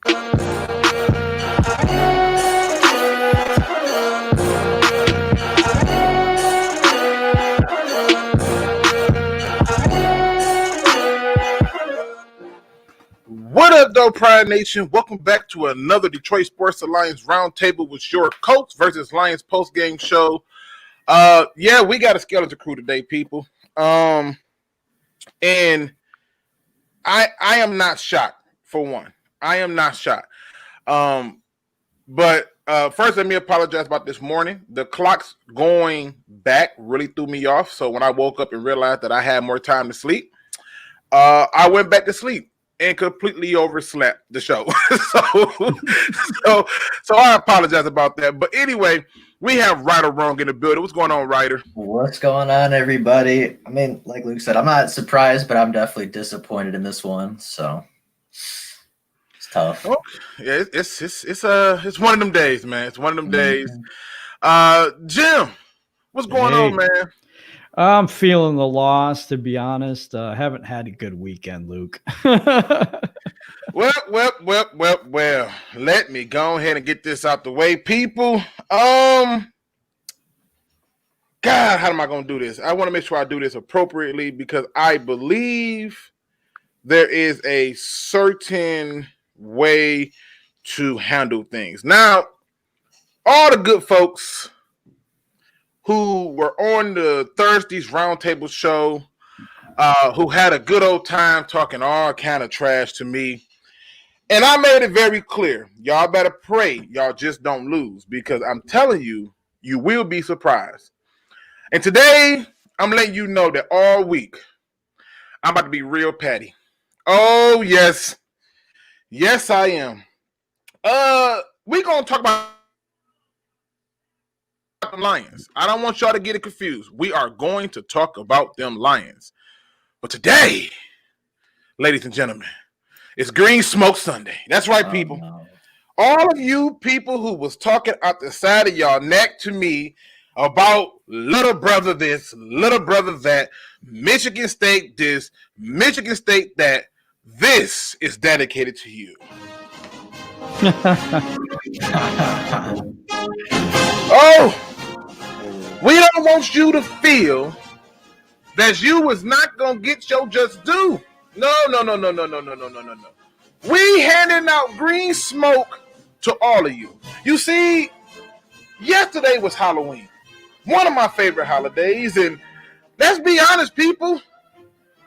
What up, though, Pride Nation? Welcome back to another Detroit.Sports.Alliance roundtable with your Colts versus Lions post-game show. Yeah, we got a skeleton crew today, people. And I am not shocked, for one. I am not shocked. But first, let me apologize about this morning. The clock's going back really threw me off. So when I woke up and realized that I had more time to sleep, I went back to sleep and completely overslept the show. so I apologize about that. But anyway, we have RachelMarieSports in the building. What's going on, Ryder? What's going on, everybody? I mean, like Luke said, I'm not surprised, but I'm definitely disappointed in this one. So it's tough. Oh, yeah, it's one of them days, man. It's one of them days. Jim, what's going on, man? I'm feeling the loss, to be honest. Haven't had a good weekend, Luke. Well. Let me go ahead and get this out the way, people. God, how am I going to do this? I want to make sure I do this appropriately because I believe there is a certain way to handle things. Now, all the good folks who were on the Thursday's Roundtable show, who had a good old time talking all kind of trash to me. And I made it very clear. Y'all better pray y'all just don't lose because I'm telling you, you will be surprised. And today, I'm letting you know that all week, I'm about to be real petty. Oh, yes. Yes, I am. We're going to talk about the Lions. I don't want y'all to get it confused. We are going to talk about them Lions. But today, ladies and gentlemen, it's Green Smoke Sunday. That's right, people. No. All of you people who was talking out the side of y'all neck to me about little brother this, little brother that, Michigan State this, Michigan State that, this is dedicated to you. Oh, we don't want you to feel that you was not going to get your just due. No. We handing out green smoke to all of you. You see, yesterday was Halloween, one of my favorite holidays, and let's be honest, people,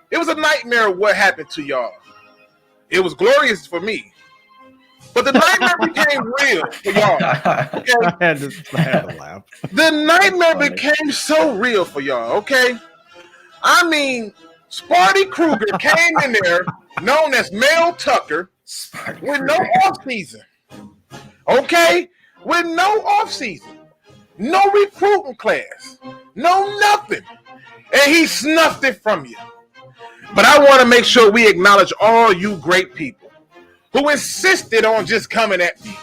it was a nightmare what happened to y'all. It was glorious for me, but the nightmare became real for y'all. Okay? I had to laugh. The nightmare became so real for y'all, okay? I mean, SPARTY KRUGER came in there, known as Mel Tucker, with no offseason. Okay? With no offseason. No recruiting class. No nothing. And he snuffed it from you. But I want to make sure we acknowledge all you great people who insisted on just coming at me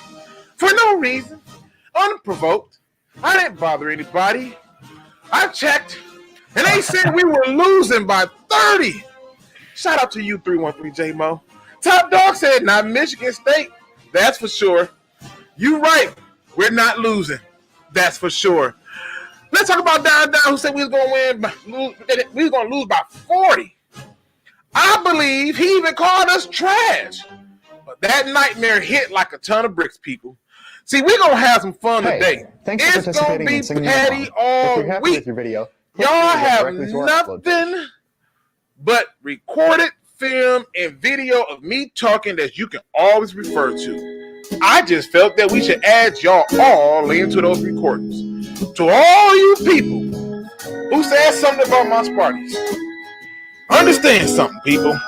for no reason, unprovoked. I didn't bother anybody. I checked, and they said we were losing by 30. Shout out to you, 313 J-Mo. Top Dog said, not Michigan State. That's for sure. You right. We're not losing. That's for sure. Let's talk about Down who said we was going to lose by 40. I believe he even called us trash. But that nightmare hit like a ton of bricks, people. See, we're going to have some fun today. It's going to be petty all week. Y'all have nothing but recorded film and video of me talking that you can always refer to. I just felt that we should add y'all all into those recordings. To all you people who said something about my SPARTYs, understand something, people.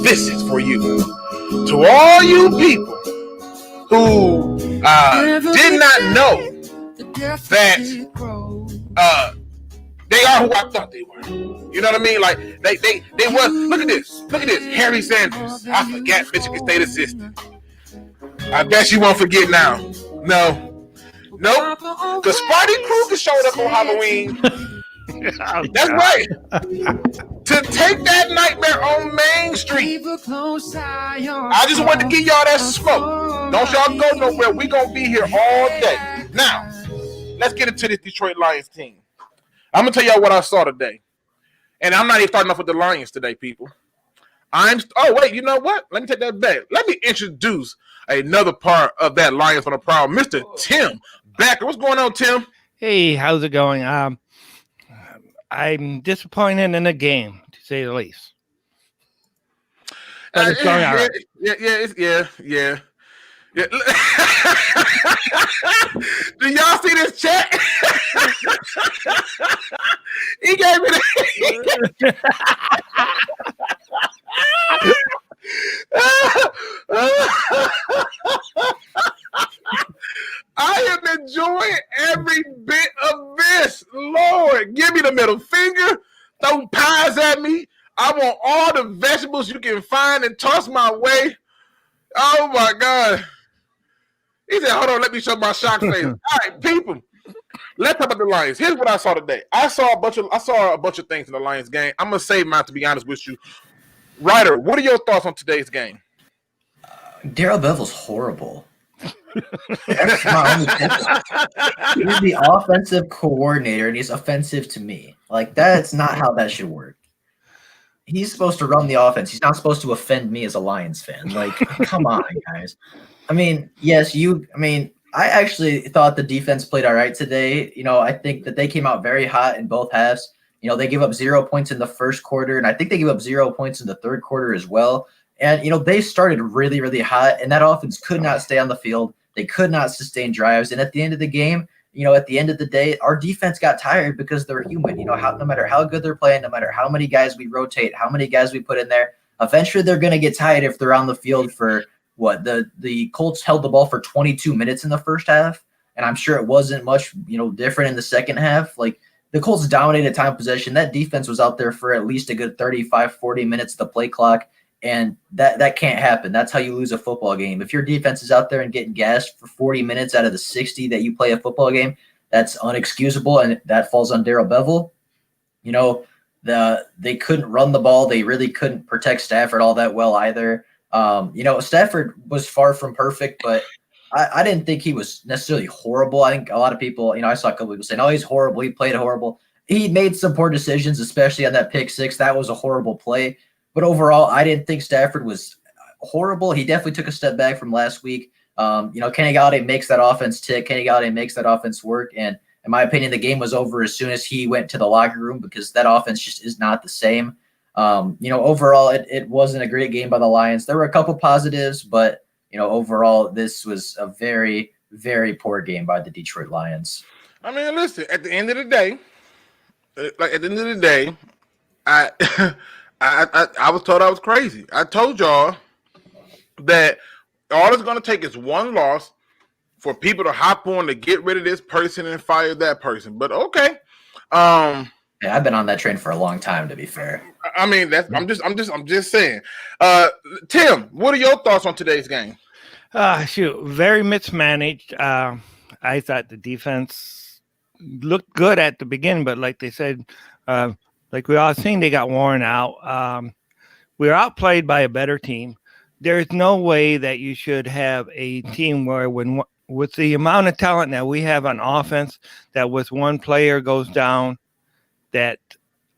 This is for you. To all you people who did not know that they are who I thought they were. You know what I mean? Like they were. Look at this. Harry Sanders. I forgot Michigan State assistant. I bet you won't forget now. Nope. Because SPARTY KRUGER showed up on Halloween That's right. To take that nightmare on Main Street. I just want to give y'all that smoke. Don't y'all go nowhere. We gonna be here all day. Now, let's get into this Detroit Lions team. I'm gonna tell y'all what I saw today. And I'm not even starting off with the Lions today, people. Oh, wait, you know what? Let me take that back. Let me introduce another part of that Lions on the Prowl, Mr. Tim Backer. What's going on, Tim? Hey, how's it going? I'm disappointed in the game, to say the least. But it's going all right. Yeah. Do y'all see this chat? He gave me the I am enjoying every bit of this. Lord, give me the middle finger. Throw pies at me. I want all the vegetables you can find and toss my way. Oh my God. He said, hold on, let me show my shock face. All right, people. Let's talk about the Lions. Here's what I saw today. I saw a bunch of things in the Lions game. I'm gonna save mine, to be honest with you. Ryder, what are your thoughts on today's game? Darrell Bevell's horrible. That's my only thing. He's the offensive coordinator, and he's offensive to me. Like, that's not how that should work. He's supposed to run the offense. He's not supposed to offend me as a Lions fan. Like, come on, guys. I mean, yes, I actually thought the defense played all right today. I think that they came out very hot in both halves. They gave up 0 points in the first quarter, and I think they gave up 0 points in the third quarter as well. And, they started really, really hot, and that offense could not stay on the field. They could not sustain drives. And at the end of the game, at the end of the day, our defense got tired because they're human. No matter how good they're playing, no matter how many guys we rotate, how many guys we put in there, eventually they're going to get tired if they're on the field for what? The Colts held the ball for 22 minutes in the first half, and I'm sure it wasn't much, different in the second half. Like, the Colts dominated time of possession. That defense was out there for at least a good 35, 40 minutes of the play clock. And that can't happen. That's how you lose a football game. If your defense is out there and getting gassed for 40 minutes out of the 60 that you play a football game, that's unexcusable, and that falls on Darrell Bevell. They couldn't run the ball. They really couldn't protect Stafford all that well either. Stafford was far from perfect, but I didn't think he was necessarily horrible. I think a lot of people, I saw a couple people saying, oh, he's horrible. He played horrible. He made some poor decisions, especially on that pick six. That was a horrible play. But overall, I didn't think Stafford was horrible. He definitely took a step back from last week. Kenny Galladay makes that offense tick. Kenny Galladay makes that offense work. And in my opinion, the game was over as soon as he went to the locker room because that offense just is not the same. Overall, it wasn't a great game by the Lions. There were a couple positives, but, overall, this was a very, very poor game by the Detroit Lions. I mean, listen, at the end of the day, I was told I was crazy. I told y'all that all it's going to take is one loss for people to hop on to get rid of this person and fire that person. But okay. Yeah, I've been on that train for a long time, to be fair. I mean, I'm just saying. Tim, what are your thoughts on today's game? Very mismanaged. I thought the defense looked good at the beginning, but like they said, like we all seen, they got worn out. We were outplayed by a better team. There's no way that you should have a team where with the amount of talent that we have on offense, that with one player goes down, that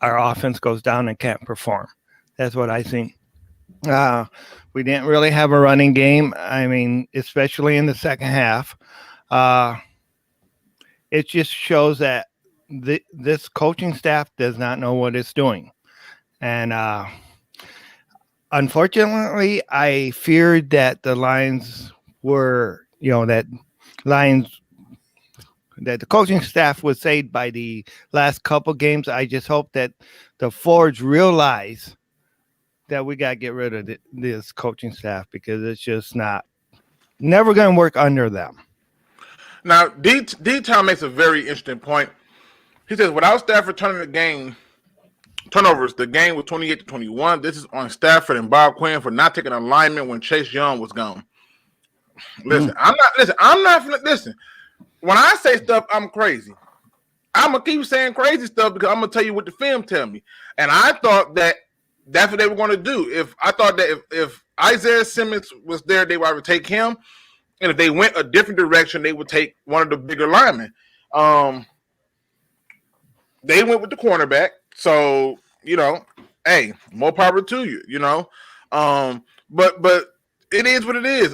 our offense goes down and can't perform. That's what I think. We didn't really have a running game. I mean, especially in the second half. It just shows that this coaching staff does not know what it's doing. And unfortunately, I feared that the Lions were, that the coaching staff was saved by the last couple games. I just hope that the Fords realize that we got to get rid of this coaching staff because it's just never going to work under them. Now, D-Town makes a very interesting point. He says, without Stafford turning turnovers, the game was 28-21. This is on Stafford and Bob Quin for not taking alignment when Chase Young was gone. Listen, I'm not. Listen, when I say stuff, I'm crazy. I'm gonna keep saying crazy stuff because I'm gonna tell you what the film tell me. And I thought that that's what they were gonna do. I thought that if Isaiah Simmons was there, they would take him. And if they went a different direction, they would take one of the bigger linemen. They went with the cornerback. So, hey, more power to you, But it is what it is.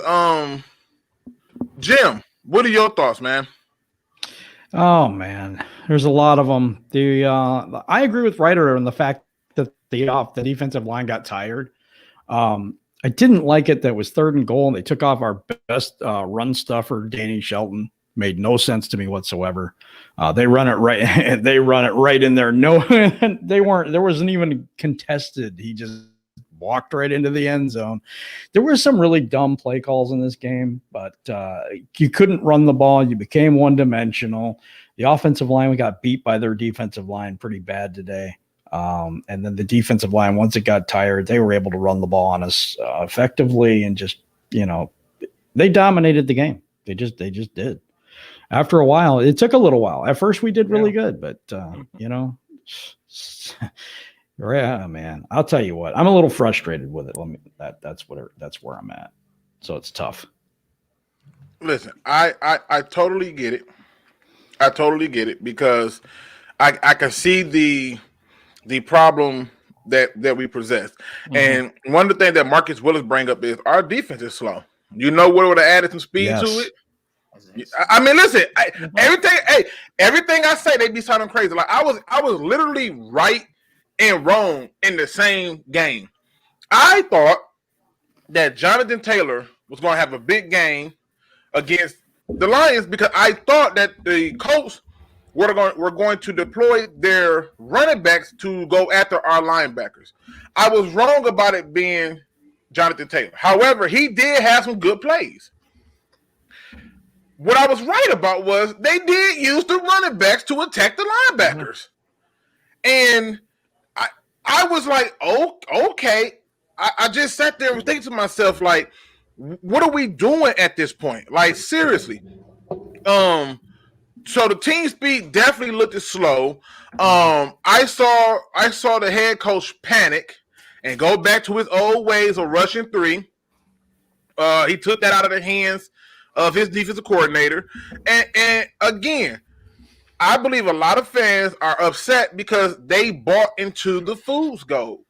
Jim, what are your thoughts, man? Oh man, there's a lot of them. I agree with Writer on the fact that the defensive line got tired. I didn't like it that it was 3rd and goal and they took off our best run stuffer, Danny Shelton. Made no sense to me whatsoever. They run it right. They run it right in there. No, there wasn't even contested. He just walked right into the end zone. There were some really dumb play calls in this game, but you couldn't run the ball. You became one-dimensional. The offensive line, we got beat by their defensive line pretty bad today. And then the defensive line, once it got tired, they were able to run the ball on us effectively and just, they dominated the game. They just did. After a while, it took a little while. At first, we did really good, but yeah, man. I'll tell you what. I'm a little frustrated with it. That's where I'm at. So it's tough. Listen, I totally get it. I totally get it because I can see the problem that we possess. Mm-hmm. And one of the things that Marcus Willis bring up is our defense is slow. What would have added some speed to it? I mean, listen, everything I say, they be sounding crazy. Like I was literally right and wrong in the same game. I thought that Jonathan Taylor was going to have a big game against the Lions because I thought that the Colts were going to deploy their running backs to go after our linebackers. I was wrong about it being Jonathan Taylor. However, he did have some good plays. What I was right about was they did use the running backs to attack the linebackers. And I was like, oh, okay. I just sat there and was thinking to myself, like, what are we doing at this point? Like, seriously. So the team speed definitely looked slow. I saw the head coach panic and go back to his old ways of rushing 3. He took that out of the hands of his defensive coordinator. And again, I believe a lot of fans are upset because they bought into the fool's gold.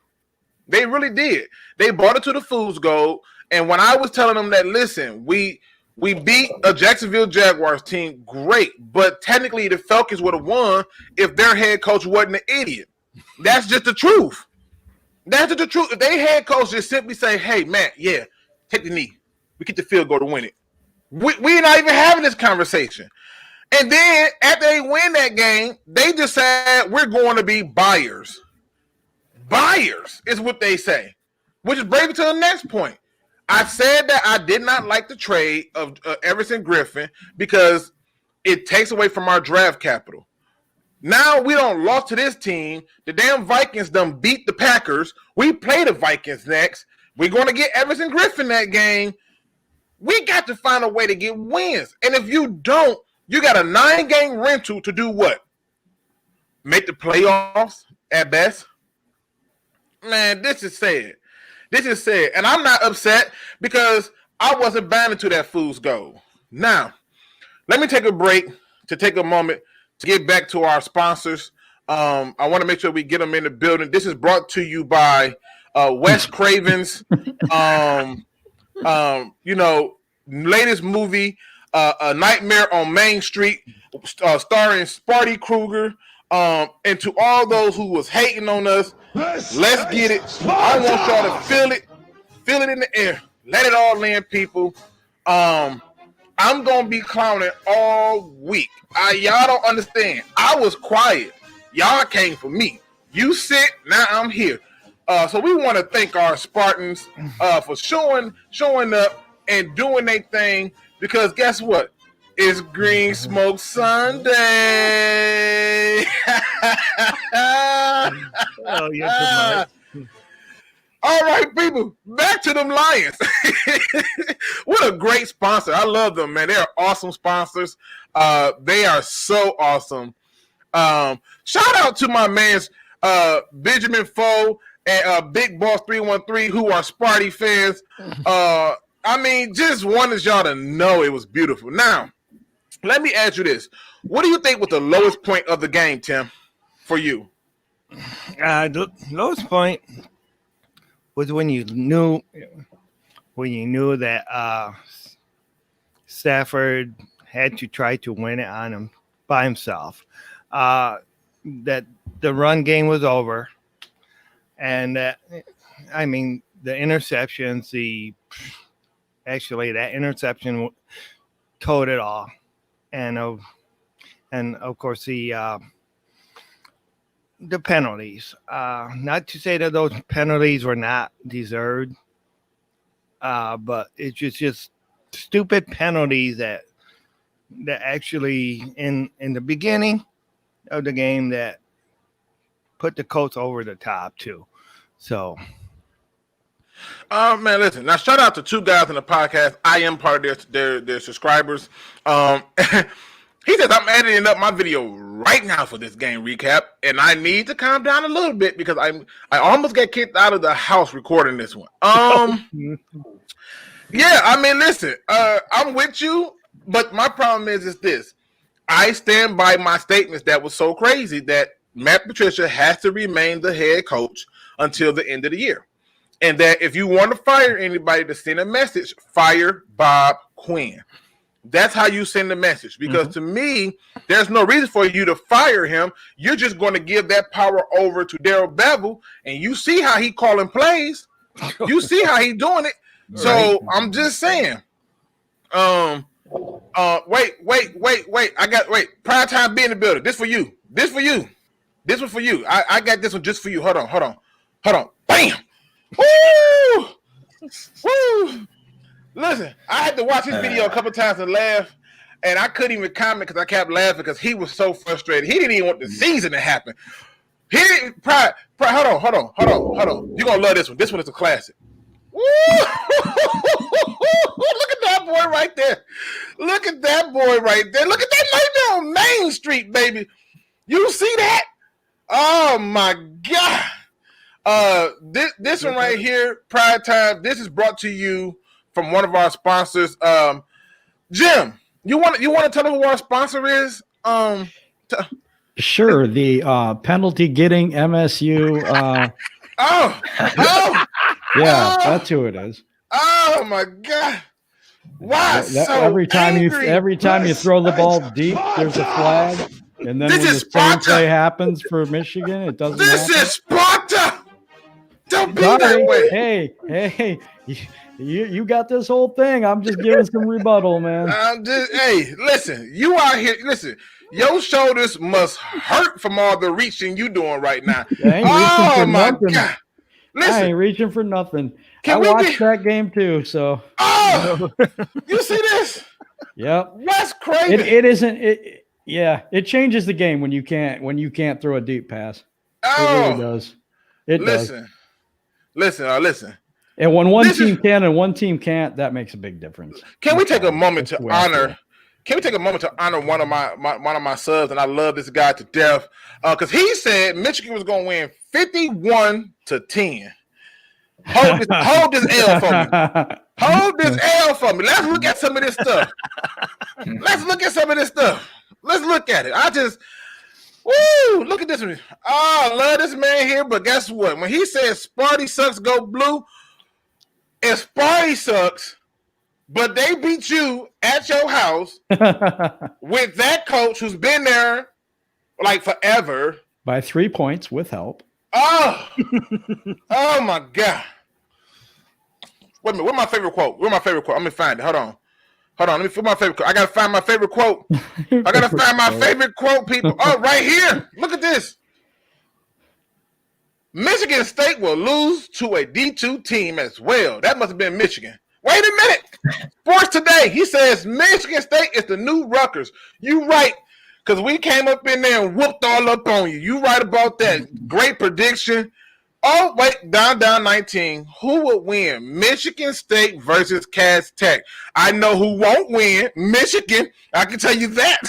They really did. They bought into the fool's gold. And when I was telling them that, listen, we beat a Jacksonville Jaguars team, great. But technically the Falcons would have won if their head coach wasn't an idiot. That's just the truth. That's just the truth. If their head coach just simply say, hey, Matt, yeah, take the knee. We get the field goal to win it. We're not even having this conversation. And then after they win that game, they just said we're going to be buyers. Buyers is what they say, which is brings me to the next point. I said that I did not like the trade of Everson Griffin because it takes away from our draft capital. Now we don't lost to this team. The damn Vikings done beat the Packers. We play the Vikings next. We're going to get Everson Griffin that game. We got to find a way to get wins. And if you don't, you got a 9-game rental to do what? Make the playoffs at best? Man, this is sad. This is sad. And I'm not upset because I wasn't bound into that fool's gold. Now, let me take a break to take a moment to get back to our sponsors. I want to make sure we get them in the building. This is brought to you by Wes Craven's latest movie, A Nightmare on Main Street, starring SPARTY KRUGER. And to all those who was hating on us, let's get it. I want y'all to feel it in the air. Let it all in, people. I'm gonna be clowning all week. Y'all don't understand. I was quiet. Y'all came for me. You sit, now I'm here. So we want to thank our Spartans for showing up and doing their thing, because guess what? It's Green Smoke Sunday. Oh, yeah. All right, people, back to them Lions. What a great sponsor. I love them, man. They are awesome sponsors. They are so awesome. Shout out to my man's Benjamin Foe and Big Boss 313 who are SPARTY fans. I mean, just wanted y'all to know it was beautiful. Now, let me ask you this. What do you think was the lowest point of the game, Tim, for you? The lowest point was when you knew that Stafford had to try to win it on him by himself. That the run game was over, and that the interceptions, that interception told it all, and of course the penalties. Not to say that those penalties were not deserved, but it's just stupid penalties that actually in the beginning of the game that put the Colts over the top too. So, man, listen. Now, shout out to two guys in the podcast. I am part of their subscribers. He says I'm editing up my video right now for this game recap, and I need to calm down a little bit because I almost got kicked out of the house recording this one. Yeah, I mean, listen. I'm with you, but my problem is this. I stand by my statements that was so crazy that Matt Patricia has to remain the head coach until the end of the year. And that if you want to fire anybody to send a message, fire Bob Quin. That's how you send the message. Because to me, there's no reason for you to fire him. You're just going to give that power over to Darrell Bevel, and you see how he calling plays. You see how he doing it. So I'm just saying. Wait. Prime time be in the building. This for you. This one for you. I got this one just for you. Hold on. Bam. Woo! Woo! Listen, I had to watch his video a couple times and laugh, and I couldn't even comment because I kept laughing because he was so frustrated. He didn't even want the season to happen. He didn't. Hold on. You're gonna love this one. This one is a classic. Woo! Look at that boy right there. Look at that right there on Main Street, baby. You see that? Oh my God. This one right here, Pride Time. This is brought to you from one of our sponsors. Jim, you want to tell them who our sponsor is? Sure. The penalty getting MSU. Yeah, that's who it is. Oh my God! Why? Every time you throw the ball deep, there's a flag, and then when the same play happens for Michigan, it doesn't. This happen. is Sparta. Don't be that way. Hey, you got this whole thing. I'm just giving some rebuttal, man. Hey, listen, you out here. Listen, your shoulders must hurt from all the reaching you doing right now. Oh my God! Listen, I ain't reaching for nothing. I watched that game too. So, you see this? Yep. That's crazy. It isn't. It changes the game when you can't throw a deep pass. It really does. Listen. And when one team can and one team can't, that makes a big difference. Can we take a moment to honor? Can we take a moment to honor one of my subs? And I love this guy to death because he said Michigan was going to win 51-10. Hold this L for me. Hold this L for me. Let's look at some of this stuff. Let's look at it. Look at this one. Oh, I love this man here, but guess what? When he says Sparty sucks, go blue, if Sparty sucks, but they beat you at your house with that coach who's been there like forever. By 3 points with help. Oh my God. Wait a minute. Where's my favorite quote? I'm going to find it. Hold on. Let me find my favorite quote. I got to find my favorite quote. People. Oh, right here. Look at this. Michigan State will lose to a D2 team as well. That must have been Michigan. Wait a minute. Sports Today. He says Michigan State is the new Rutgers. You right. Because we came up in there and whooped all up on you. You right about that. Great prediction. Oh, wait, down 19. Who would win? Michigan State versus Cass Tech. I know who won't win. Michigan. I can tell you that.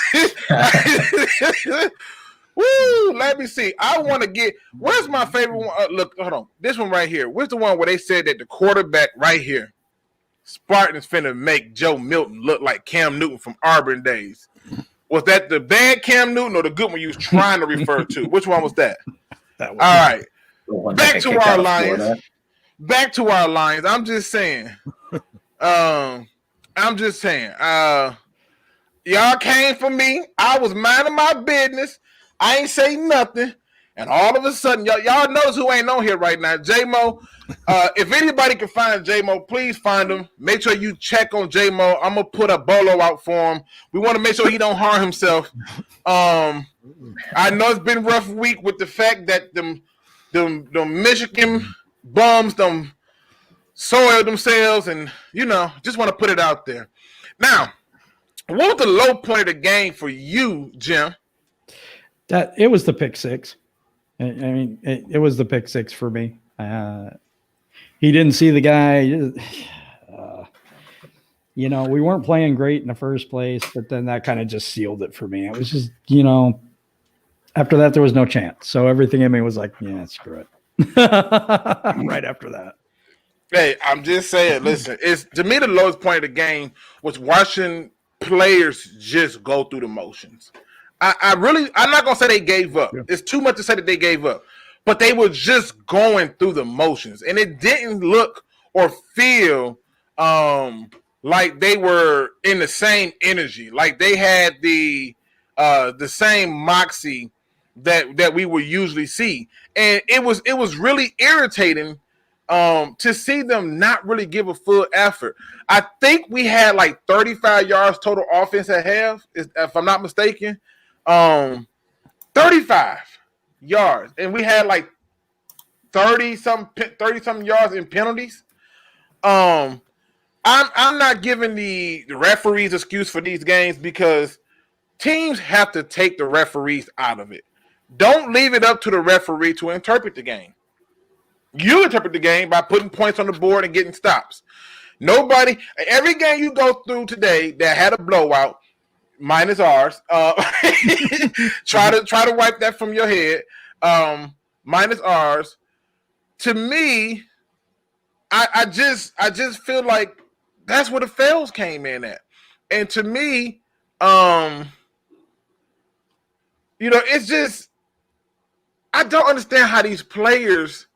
Woo! Let me see. I want to get. Where's my favorite one? Look, hold on. This one right here. Where's the one where they said that the quarterback right here, Spartan's finna make Joe Milton look like Cam Newton from Auburn days? Was that the bad Cam Newton or the good one you was trying to refer to? Which one was that? All right. Back to our Lions. Back to our Lions. I'm just saying. Y'all came for me. I was minding my business. I ain't say nothing. And all of a sudden, y'all notice who ain't on here right now. J-Mo. If anybody can find J-Mo, please find him. Make sure you check on J-Mo. I'm going to put a bolo out for him. We want to make sure he don't harm himself. I know it's been a rough week with the fact that them Michigan bums, them soiled themselves. And, just want to put it out there. Now, what was the low point of the game for you, Jim? That it was the pick six. I mean, it was the pick six for me. He didn't see the guy. We weren't playing great in the first place, but then that kind of just sealed it for me. It was just, after that, there was no chance. So everything in me was like, yeah, screw it. Right after that. Hey, I'm just saying, listen, it's to me the lowest point of the game was watching players just go through the motions. I'm not gonna say they gave up. Yeah. It's too much to say that they gave up, but they were just going through the motions, and it didn't look or feel like they were in the same energy, like they had the same moxie that we would usually see, and it was really irritating to see them not really give a full effort. I think we had like 35 yards total offense at half, if I'm not mistaken. 35 yards, and we had like 30-something yards in penalties. I'm not giving the referees excuse for these games because teams have to take the referees out of it. Don't leave it up to the referee to interpret the game. You interpret the game by putting points on the board and getting stops. Every game you go through today that had a blowout, minus ours. Try to wipe that from your head. Minus ours. To me, I just feel like that's where the fails came in at. And to me, it's just I don't understand how these players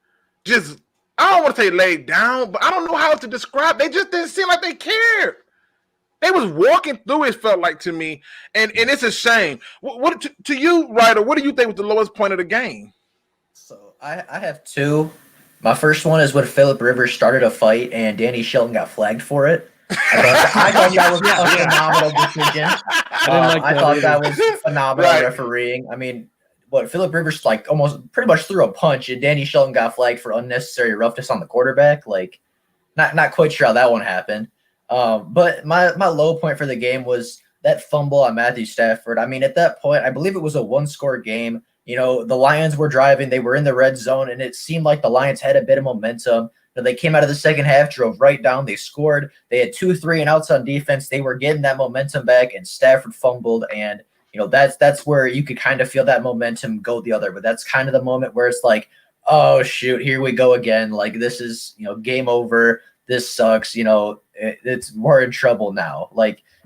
just, I don't want to say laid down, but I don't know how to describe. They just didn't seem like they cared. They was walking through it, felt like to me, and it's a shame. What to you, Ryder, what do you think was the lowest point of the game? So I have two. My first one is when Phillip Rivers started a fight and Danny Shelton got flagged for it. I thought that was a phenomenal decision. I thought that was phenomenal refereeing. I mean, Phillip Rivers almost pretty much threw a punch, and Danny Shelton got flagged for unnecessary roughness on the quarterback. Not quite sure how that one happened. But my low point for the game was that fumble on Matthew Stafford. I mean, at that point, I believe it was a one-score game. The Lions were driving. They were in the red zone, and it seemed like the Lions had a bit of momentum. They came out of the second half, drove right down. They scored. They had 2 3-and-outs on defense. They were getting that momentum back, and Stafford fumbled. And, that's where you could kind of feel that momentum go the other. But that's kind of the moment where it's like, oh, shoot, here we go again. This is, game over. This sucks. We're in trouble now.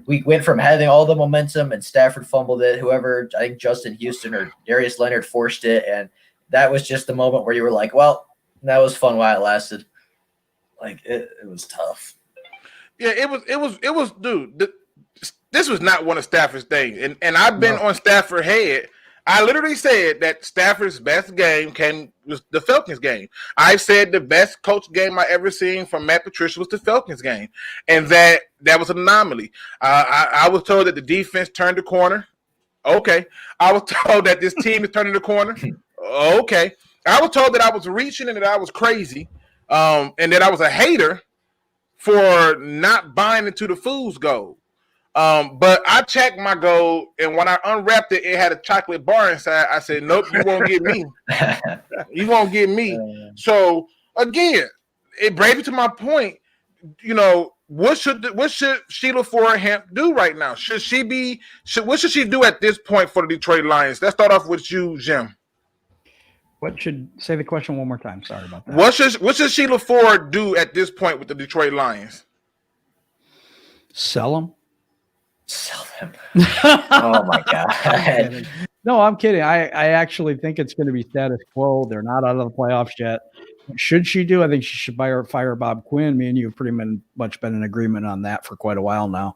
We went from having all the momentum and Stafford fumbled it. I think Justin Houston or Darius Leonard forced it. And that was just the moment where you were like, well, that was fun while it lasted. It was tough. Yeah, it was, dude. This was not one of Stafford's things. And I've been on Stafford head. I literally said that Stafford's best game was the Falcons game. I said the best coach game I ever seen from Matt Patricia was the Falcons game, and that was an anomaly. I was told that the defense turned the corner. Okay. I was told that this team is turning the corner. Okay. I was told that I was reaching and that I was crazy, and that I was a hater for not buying into the fool's gold. But I checked my gold, and when I unwrapped it, it had a chocolate bar inside. I said, nope, you won't get me. You won't get me. So, again, it brings me to my point. what should Sheila Ford-Hamp do right now? What should she do at this point for the Detroit Lions? Let's start off with you, Jim. Say the question one more time? Sorry about that. What should Sheila Ford do at this point with the Detroit Lions? Sell them. Oh my God. No, I'm kidding. I actually think it's going to be status quo. They're not out of the playoffs yet. Should she do? I think she should fire Bob Quin. Me and you have pretty much been in agreement on that for quite a while now.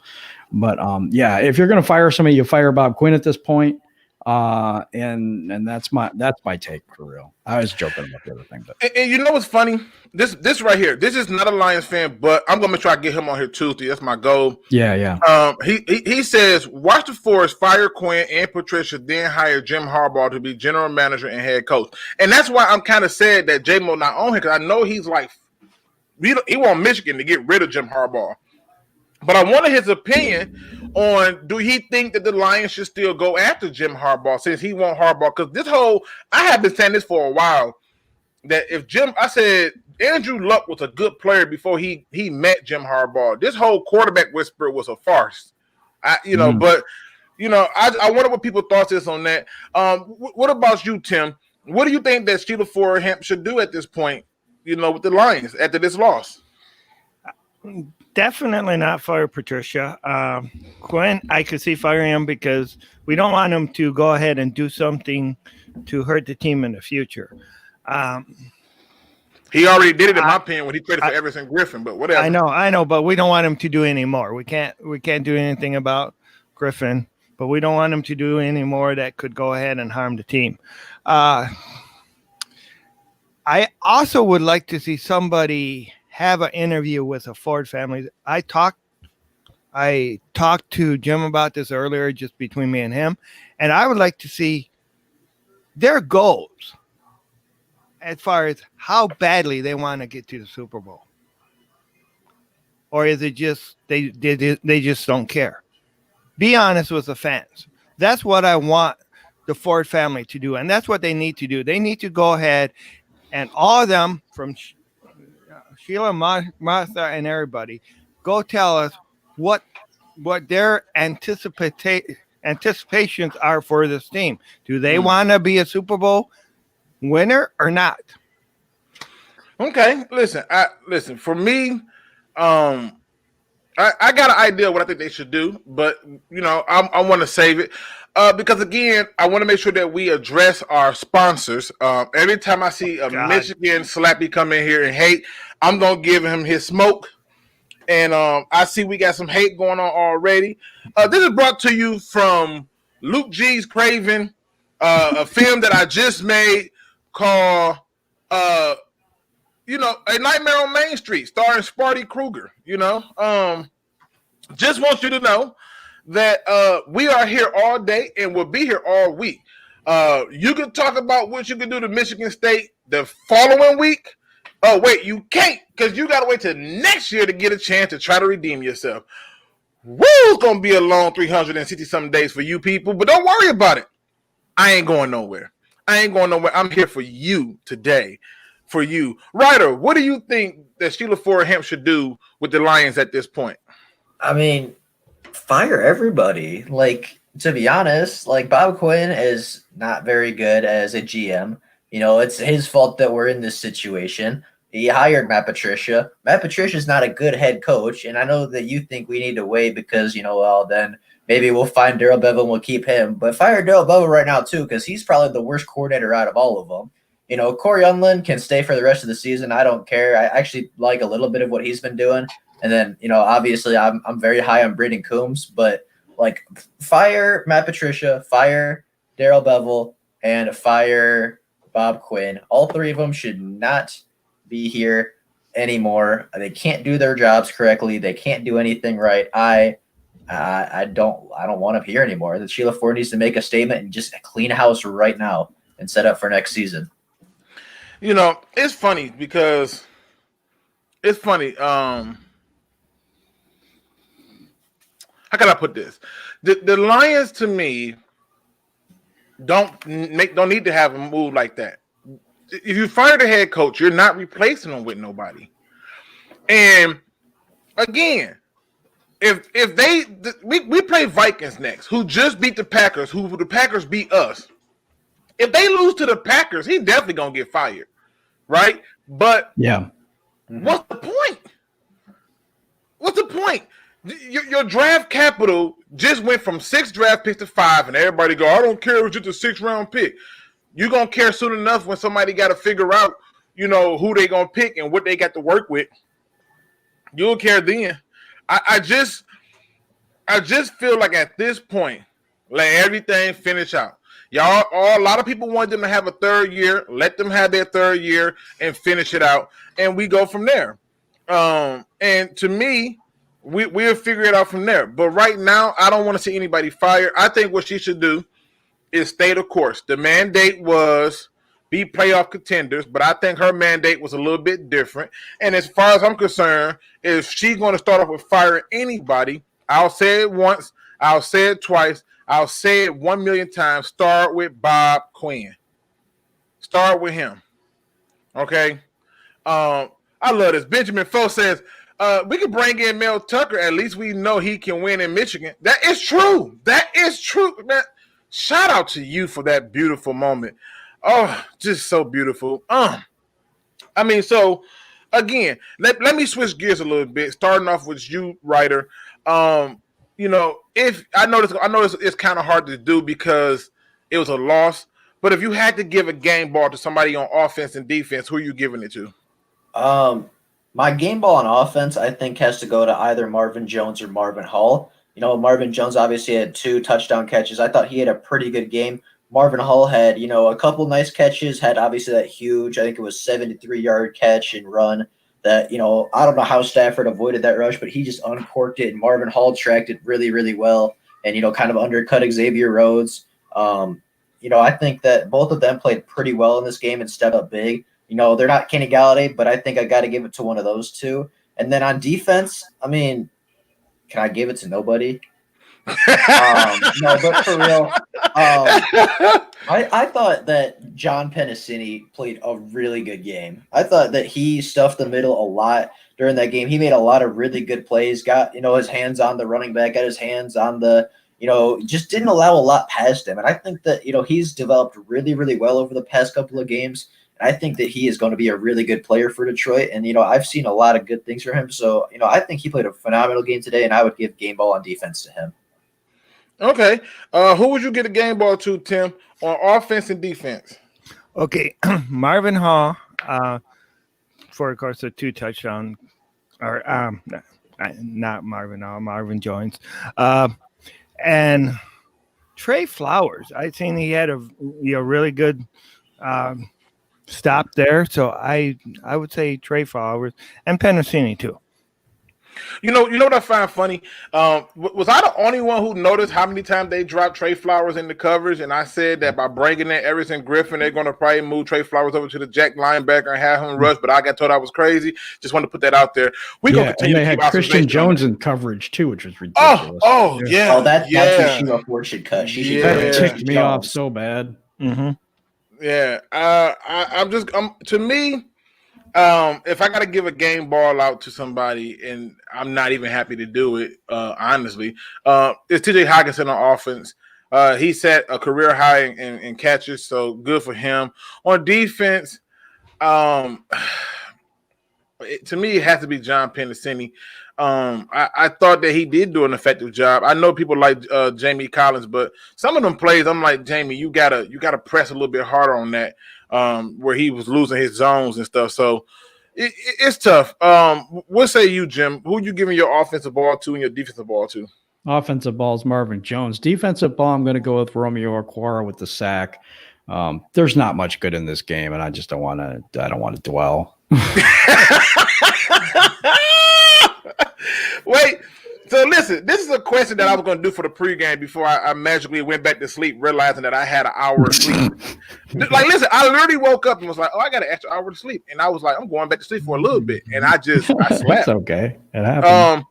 But yeah, if you're going to fire somebody, you fire Bob Quin at this point. And that's my take for real. I was joking about the other thing, but and you know what's funny? This right here. This is not a Lions fan, but I'm gonna try to get him on here Tuesday. That's my goal. Yeah. He says watch the Forest fire Quin and Patricia, then hire Jim Harbaugh to be general manager and head coach. And that's why I'm kind of sad that J-Mo not on here, because I know he's like he want Michigan to get rid of Jim Harbaugh. But I wanted his opinion on, do he think that the Lions should still go after Jim Harbaugh since he want Harbaugh? Because I have been saying this for a while, that if I said Andrew Luck was a good player before he met Jim Harbaugh. This whole quarterback whisper was a farce. But I wonder what people thought this on that. What about you, Tim? What do you think that Sheila Ford-Hamp should do at this point, with the Lions after this loss? Definitely not fire Patricia. Quin, I could see firing him because we don't want him to go ahead and do something to hurt the team in the future. He already did it, in my opinion, when he traded for Everson Griffin, but whatever. I know, but we don't want him to do any more. We can't do anything about Griffin, but we don't want him to do any more that could go ahead and harm the team. I also would like to see somebody have an interview with a Ford family. I talked to Jim about this earlier, just between me and him, and I would like to see their goals as far as how badly they want to get to the Super Bowl, or is it just they just don't care? Be honest with the fans. That's what I want the Ford family to do, and that's what they need to do. They need to go ahead and all of them, from Sheila, Martha, and everybody, go tell us what their anticipations are for this team. Do they want to be a Super Bowl winner or not? Okay, listen. For me, I got an idea of what I think they should do, but I want to save it because again, I want to make sure that we address our sponsors. Every time I see a Michigan slappy come in here and hate, I'm gonna give him his smoke. And I see we got some hate going on already. This is brought to you from Luke G's Craven, a film that I just made called A Nightmare on Main Street, starring SPARTY KRUGER. Just want you to know that we are here all day and we'll be here all week. You can talk about what you can do to Michigan State the following week. Oh, wait, you can't, because you got to wait till next year to get a chance to try to redeem yourself. Woo, it's going to be a long 360-something days for you people, but don't worry about it. I ain't going nowhere. I'm here for you today, for you. Ryder, what do you think that Sheila Ford-Hamp should do with the Lions at this point? I mean, fire everybody. To be honest, Bob Quin is not very good as a GM. It's his fault that we're in this situation. He hired Matt Patricia. Matt Patricia's not a good head coach, and I know that you think we need to wait because, then maybe we'll find Darrell Bevell and we'll keep him. But fire Darrell Bevell right now, too, because he's probably the worst coordinator out of all of them. Corey Unlin can stay for the rest of the season. I don't care. I actually like a little bit of what he's been doing. And then, obviously I'm very high on Braden Coombs, but fire Matt Patricia, fire Darrell Bevell, and fire Bob Quin. All three of them should not be here anymore. They can't do their jobs correctly. They can't do anything right. I don't want them here anymore. The Sheila Ford needs to make a statement and just clean house right now and set up for next season. It's funny because how can I put this? The Lions, to me, don't need to have a move like that. If you fire the head coach, you're not replacing him with nobody. And again, if we play Vikings next, who just beat the Packers, who the Packers beat us. If they lose to the Packers, he definitely gonna get fired, right? But yeah, what's the point? What's the point? Your draft capital just went from 6 draft picks to 5, and everybody go, I don't care, it was just a 6th-round pick. You're going to care soon enough when somebody got to figure out, who they going to pick and what they got to work with. You'll care then. I just feel like at this point, let everything finish out. A lot of people want them to have a 3rd year. Let them have their 3rd year and finish it out, and we go from there. And to me, we'll figure it out from there. But right now, I don't want to see anybody fired. I think what she should do is stay the course. The mandate was be playoff contenders, but I think her mandate was a little bit different. And as far as I'm concerned, if she's going to start off with firing anybody, I'll say it once, I'll say it twice, I'll say it 1 million times. Start with Bob Quin. Start with him. Okay? I love this. Benjamin Foe says, we can bring in Mel Tucker. At least we know he can win in Michigan. That is true. That is true, man. Shout out to you for that beautiful moment. Oh, just so beautiful. So again, let me switch gears a little bit. Starting off with you, Writer. If I know this it's kind of hard to do because it was a loss. But if you had to give a game ball to somebody on offense and defense, who are you giving it to? My game ball on offense, I think, has to go to either Marvin Jones or Marvin Hall. Marvin Jones obviously had 2 touchdown catches. I thought he had a pretty good game. Marvin Hall had, a couple nice catches, had obviously that huge, I think it was 73-yard catch and run that, I don't know how Stafford avoided that rush, but he just uncorked it, and Marvin Hall tracked it really, really well and, kind of undercut Xavier Rhodes. I think that both of them played pretty well in this game and stepped up big. They're not Kenny Galladay, but I think I got to give it to one of those 2. And then on defense, can I give it to nobody? No, but for real, I thought that John Pennicini played a really good game. I thought that he stuffed the middle a lot during that game. He made a lot of really good plays, got, his hands on the running back, got his hands on the, just didn't allow a lot past him. And I think that, he's developed really, really well over the past couple of games. I think that he is going to be a really good player for Detroit. And, I've seen a lot of good things for him. So, I think he played a phenomenal game today, and I would give game ball on defense to him. Okay. Who would you get a game ball to, Tim, on offense and defense? Okay. Marvin Hall, for, of course, a 2 touchdown, or not Marvin Hall, Marvin Jones. And Trey Flowers, I think he had a really good stop there. So I would say Trey Flowers and Pennicini too. You know what I find funny? Was I the only one who noticed how many times they dropped Trey Flowers in the coverage? And I said that by bringing in Everson Griffin, they're going to probably move Trey Flowers over to the jack linebacker and have him rush. But I got told I was crazy. Just wanted to put that out there. We're going to continue. And they had Christian Jones in coverage too, which was ridiculous. Yeah. That's what Sheila Ford should cut. That ticked me off so bad. Mm-hmm. Yeah. To me. If I got to give a game ball out to somebody, and I'm not even happy to do it, honestly, it's TJ Hockenson on offense. He set a career high in catches, so good for him. On defense, to me, it has to be John Pennicini. I thought that he did do an effective job. I know people like Jamie Collins, but some of them plays, I'm like, Jamie, you gotta press a little bit harder on that. Where he was losing his zones and stuff. So it's tough. What say you, Jim? Who are you giving your offensive ball to and your defensive ball to? Offensive ball is Marvin Jones. Defensive ball, I'm going to go with Romeo Okwara with the sack. There's not much good in this game, and I just don't want to dwell. Wait. So listen, this is a question that I was going to do for the pregame before I magically went back to sleep, realizing that I had an hour of sleep. Like, listen, I literally woke up and was like, "Oh, I got an extra hour to sleep," and I was like, "I'm going back to sleep for a little bit," and I slept. It's okay, it happened.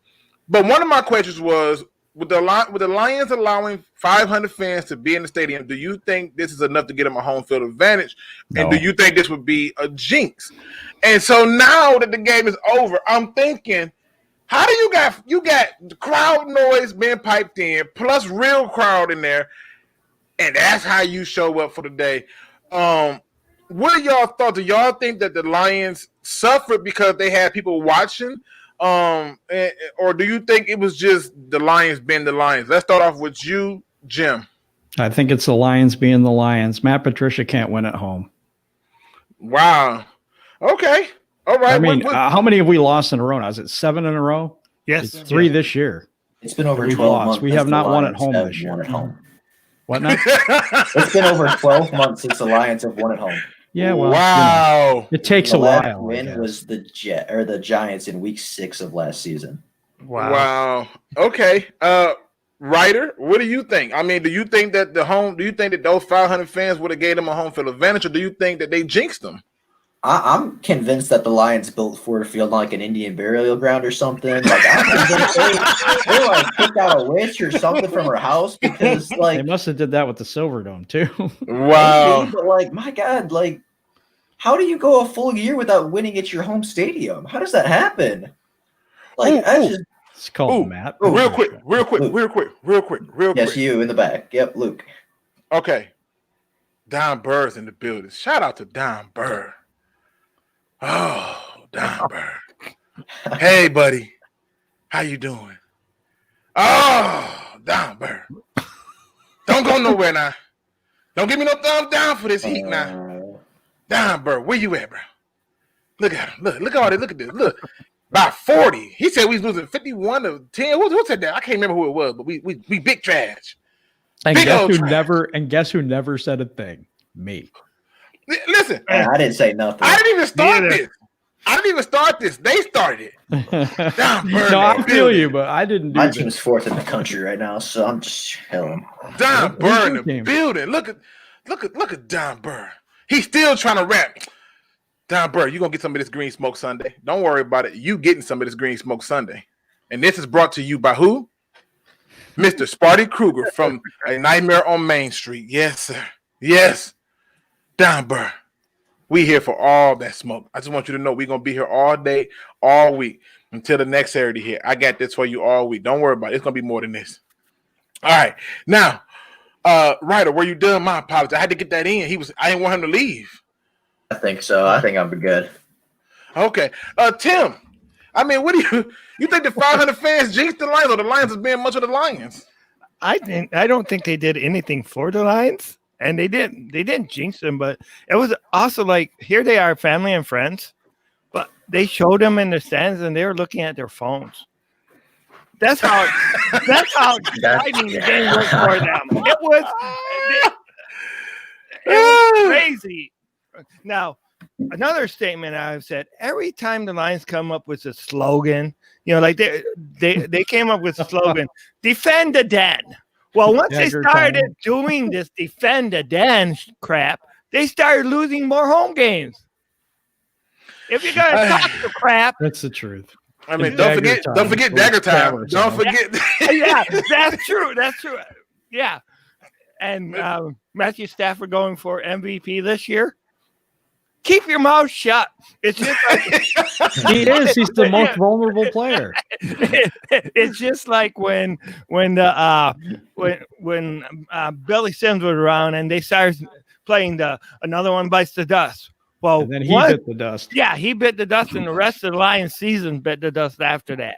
But one of my questions was, with the Lions allowing 500 fans to be in the stadium, do you think this is enough to get them a home field advantage? No. And do you think this would be a jinx? And so now that the game is over, I'm thinking, How do you got the crowd noise being piped in, plus real crowd in there, and that's how you show up for the day? What are y'all thoughts? Do y'all think that the Lions suffered because they had people watching? Or do you think it was just the Lions being the Lions? Let's start off with you, Jim. I think it's the Lions being the Lions. Matt Patricia can't win at home. Wow. Okay. All right. I mean, how many have we lost in a row now? Is it 7 in a row? Yes. It's 3 this year. It's been over We've 12 lost. months. We since have the not won at Lions home have this year. won at home. What now? It's been over 12 months since the Lions have won at home. Yeah, well, wow. it takes The a last while. win was the Giants in Week 6 of last season. Wow. Okay. Writer, what do you think? I mean, do you think that those 500 fans would have gave them a home field advantage, or do you think that they jinxed them? I'm convinced that the Lions built Ford Field like an Indian burial ground or something. Like I'm convinced they like kicked out a witch or something from her house because like They must have did that with the Silverdome too. Wow. But like, my God, like, how do you go a full year without winning at your home stadium? How does that happen? Like, It's called Matt. Real quick. Yes, you in the back. Yep, Luke. Okay. Don Burr's in the building. Shout out to Don Burr. Oh, Don Burr. Hey, buddy. How you doing? Oh, Don Burr. Don't go nowhere now. Don't give me no thumbs down for this heat now. Don Burr, where you at, bro? Look at him. Look at all this. Look at this. Look. By 40. He said we was losing 51-10. Who said that? I can't remember who it was, but we big trash. And Big guess who never said a thing? Me. Listen, I didn't say nothing. I didn't even start this. They started it. Don Burr. No, I feel you, but I didn't do My that. team's 4th in the country right now, so I'm just chilling. Don Burr in the game? building. Look at Don Burr. He's still trying to rap. Don Burr, you're gonna get some of this green smoke Sunday. Don't worry about it. You getting some of this green smoke Sunday. And this is brought to you by who? Mr. SPARTY KRUGER from A Nightmare on Main Street. Yes, sir. Yes. Don Burr. We here for all that smoke. I just want you to know we're gonna be here all day, all week, until the next Saturday here. I got this for you all week. Don't worry about it. It's gonna be more than this. All right. Now, Ryder, were you done? My apologies. I had to get that in. I didn't want him to leave. I think so. I think I'm good. Okay. Tim, I mean, what do you think the 500 fans jinxed the Lions, or the Lions is being much of the Lions? I don't think they did anything for the Lions, and they didn't jinx them, but it was also like, here they are, family and friends, but they showed them in the stands and they were looking at their phones. That's how exciting the game was for them. It was crazy. Now, another statement I've said, every time the Lions come up with a slogan, like they came up with a slogan, defend the den. Well, once they started doing this defend the den crap, they started losing more home games. If you're gonna talk the crap, that's the truth. I mean, don't forget Dagger Time. Don't forget. Yeah, that's true. That's true. Yeah, and Matthew Stafford going for MVP this year. Keep your mouth shut. It's just like, he is. He's the most vulnerable player. It's just like when Billy Sims was around and they started playing Another One Bites the Dust. Well, and then he bit the dust. Yeah, he bit the dust, and the rest of the Lions season bit the dust after that.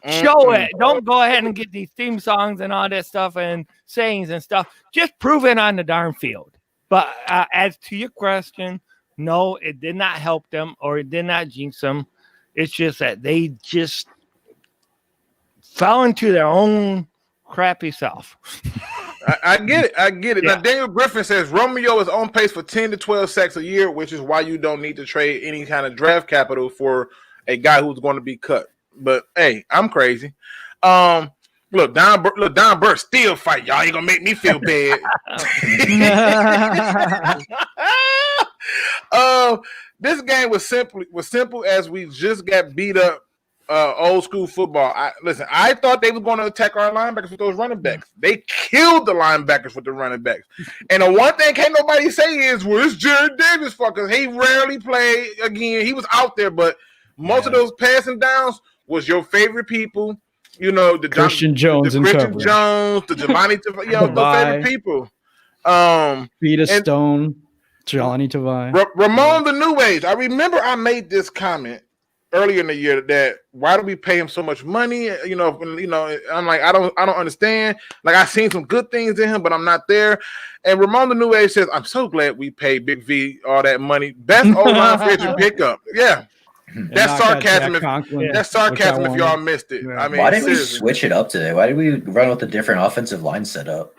Show it. Don't go ahead and get these theme songs and all that stuff and sayings and stuff. Just prove it on the darn field. But as to your question, no, it did not help them or it did not jinx them. It's just that they just fell into their own crappy self. I get it. Yeah. Now, Daniel Griffin says Romeo is on pace for 10 to 12 sacks a year, which is why you don't need to trade any kind of draft capital for a guy who's going to be cut. But, hey, I'm crazy. Look, Don Burr still fight. Y'all ain't going to make me feel bad. This game was simple as we just got beat up old school football. I thought they were going to attack our linebackers with those running backs. They killed the linebackers with the running backs. And the one thing can't nobody say is, well, it's Jared Davis' fault because he rarely played again. He was out there, but most of those passing downs was your favorite people. You know, the Christian Jones and Christian coverage. Jones, the Giovanni, you know, the favorite people. Vita Stone, Johnny Tavai. Ramon the New Age. I remember I made this comment earlier in the year that why do we pay him so much money? You know, I'm like, I don't understand. Like, I seen some good things in him, but I'm not there. And Ramon the New Age says, I'm so glad we paid Big V all that money. Best O-line free agent pickup. Yeah. That's sarcasm. That's sarcasm if y'all missed it. I mean, why did we switch it up today? Why did we run with a different offensive line setup?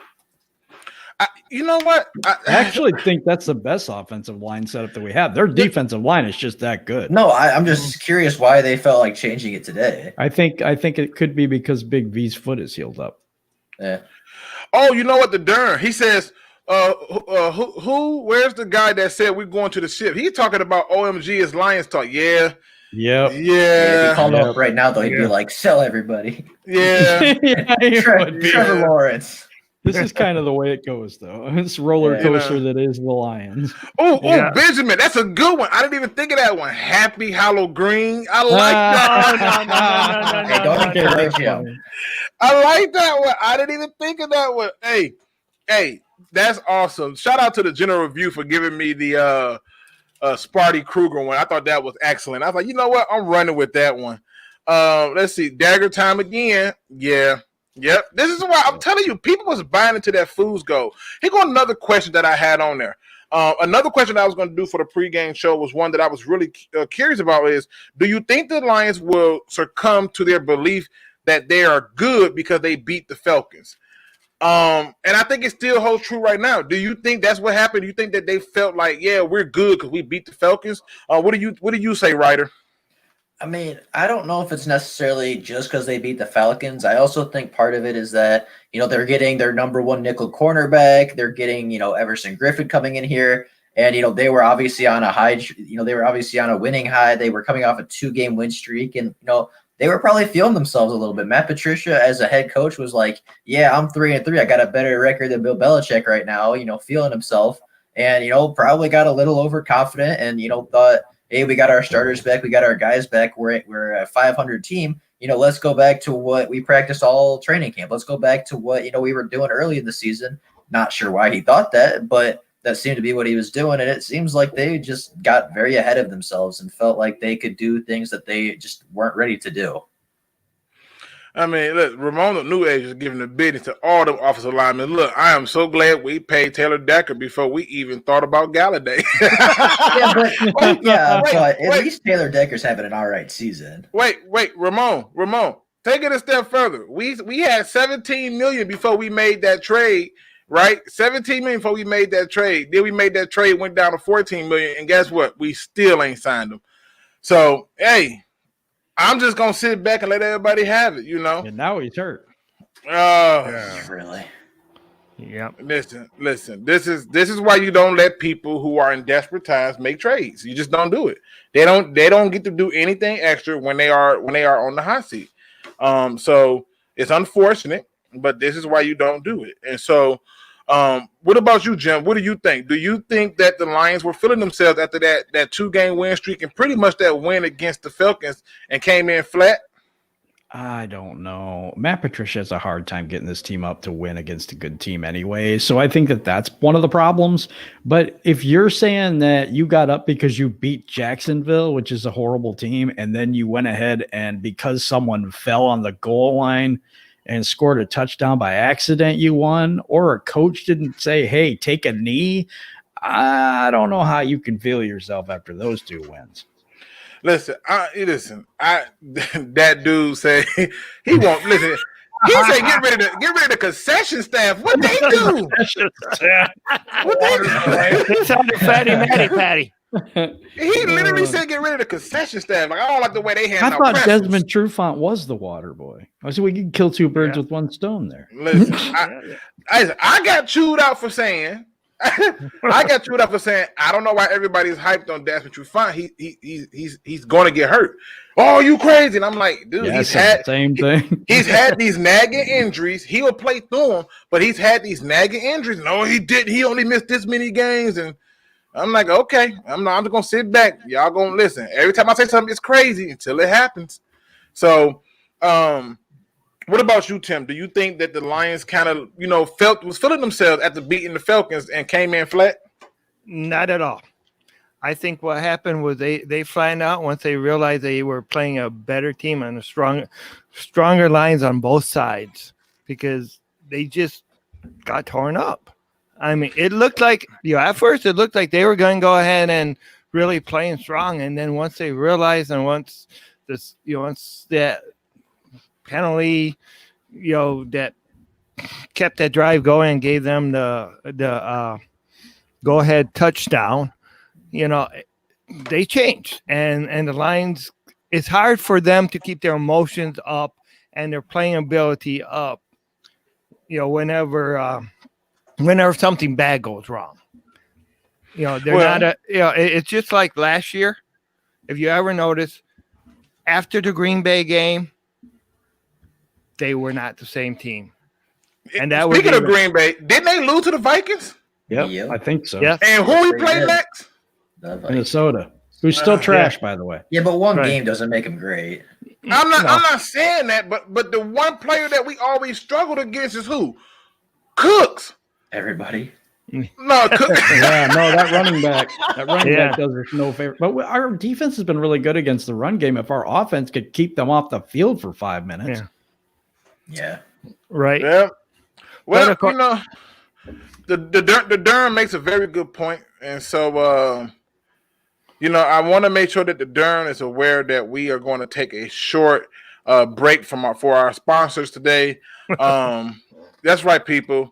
You know what? I actually think that's the best offensive line setup that we have. Their defensive line is just that good. No, I'm just curious why they felt like changing it today. I think it could be because Big V's foot is healed up. Yeah. Oh, you know what? The Dern. He says, where's the guy that said we're going to the ship? He's talking about OMG is Lions talk. Yeah. Yep. Yeah. If he called up right now, though, he'd be like, sell everybody. Yeah. Trevor Lawrence. This is kind of the way it goes, though. It's roller coaster that is the Lions. Oh, Benjamin, that's a good one. I didn't even think of that one. Happy Hollow Green. I like that. Don't encourage him. I like that one. I didn't even think of that one. Hey, that's awesome. Shout out to the General Review for giving me the SPARTY KRUGER one. I thought that was excellent. I was like, you know what? I'm running with that one. Let's see. Dagger time again. Yeah. Yep. This is why I'm telling you, people was buying into that fool's gold. Here go another question that I had on there. Another question that I was going to do for the pregame show was one that I was really curious about is, do you think the Lions will succumb to their belief that they are good because they beat the Falcons? And I think it still holds true right now. Do you think that's what happened? Do you think that they felt like, yeah, we're good because we beat the Falcons? What do you say, Ryder? I mean, I don't know if it's necessarily just because they beat the Falcons. I also think part of it is that, they're getting their number one nickel cornerback. They're getting, Everson Griffin coming in here. And, they were obviously on a high, they were obviously on a winning high. They were coming off a 2-game win streak. And, they were probably feeling themselves a little bit. Matt Patricia, as a head coach, was like, yeah, I'm 3-3. I got a better record than Bill Belichick right now, feeling himself. And, probably got a little overconfident and, thought, hey, we got our starters back. We got our guys back. We're a 500 team. Let's go back to what we practiced all training camp. Let's go back to what, we were doing early in the season. Not sure why he thought that, but that seemed to be what he was doing. And it seems like they just got very ahead of themselves and felt like they could do things that they just weren't ready to do. I mean, look, Ramon the New Age is giving the business to all them offensive linemen. Look, I am so glad we paid Taylor Decker before we even thought about Galladay. But at least Taylor Decker's having an all right season. Wait, Ramon, take it a step further. We had $17 million before we made that trade, right? $17 million before we made that trade. Then we made that trade, went down to $14 million, and guess what? We still ain't signed them. So, hey. I'm just gonna sit back and let everybody have it, And now he's hurt. Really? Yeah. Listen. This is why you don't let people who are in desperate times make trades. You just don't do it. They don't get to do anything extra when they are on the hot seat. So it's unfortunate, but this is why you don't do it. And so, what about you, Jim? What do you think? Do you think that the Lions were feeling themselves after that 2-game win streak and pretty much that win against the Falcons and came in flat? I don't know. Matt Patricia has a hard time getting this team up to win against a good team anyway. So I think that that's one of the problems. But if you're saying that you got up because you beat Jacksonville, which is a horrible team, and then you went ahead and because someone fell on the goal line and scored a touchdown by accident, you won, or a coach didn't say, hey, take a knee. I don't know how you can feel yourself after those 2 wins. Listen, that dude said he won't listen. He said, get rid of the concession staff. What they do? What they do? It sounded Patty. He literally said, get rid of the concession staff. Like, I don't like the way they handle. I thought pretzels. Desmond Trufant was the water boy. I said we could kill 2 birds with 1 stone there. Listen, I got chewed out for saying. I don't know why everybody's hyped on Desmond Trufant. He's going to get hurt. Oh, you crazy? And I'm like, dude, he's had same thing. He's had these nagging injuries. He will play through them, but he's had these nagging injuries. No, he didn't. He only missed this many games, and I'm like, okay, I'm just gonna sit back. Y'all gonna listen. Every time I say something, it's crazy until it happens. So, what about you, Tim? Do you think that the Lions kind of, was feeling themselves after beating the Falcons and came in flat? Not at all. I think what happened was they flattened out once they realized they were playing a better team and stronger lines on both sides because they just got torn up. I mean, it looked like, at first it looked like they were going to go ahead and really playing strong. And then once they realized and once that penalty, that kept that drive going and gave them the go ahead touchdown, they changed and the Lions, it's hard for them to keep their emotions up and their playing ability up, whenever something bad goes wrong. It's just like last year. If you ever notice, after the Green Bay game, they were not the same team. And that Speaking of Green Bay, didn't they lose to the Vikings? Yep. I think so. Yes. And who we play next? Minnesota, who's still trash, by the way. Yeah, but one game doesn't make them great. I'm not saying that, but the one player that we always struggled against is who? Cooks. Everybody. No, Cooks. That running back does us no favor. But our defense has been really good against the run game. If our offense could keep them off the field for 5 minutes. Yeah. Right. Yeah. Well, the Durham makes a very good point, and so I want to make sure that the Durham is aware that we are going to take a short break for our sponsors today. That's right, people.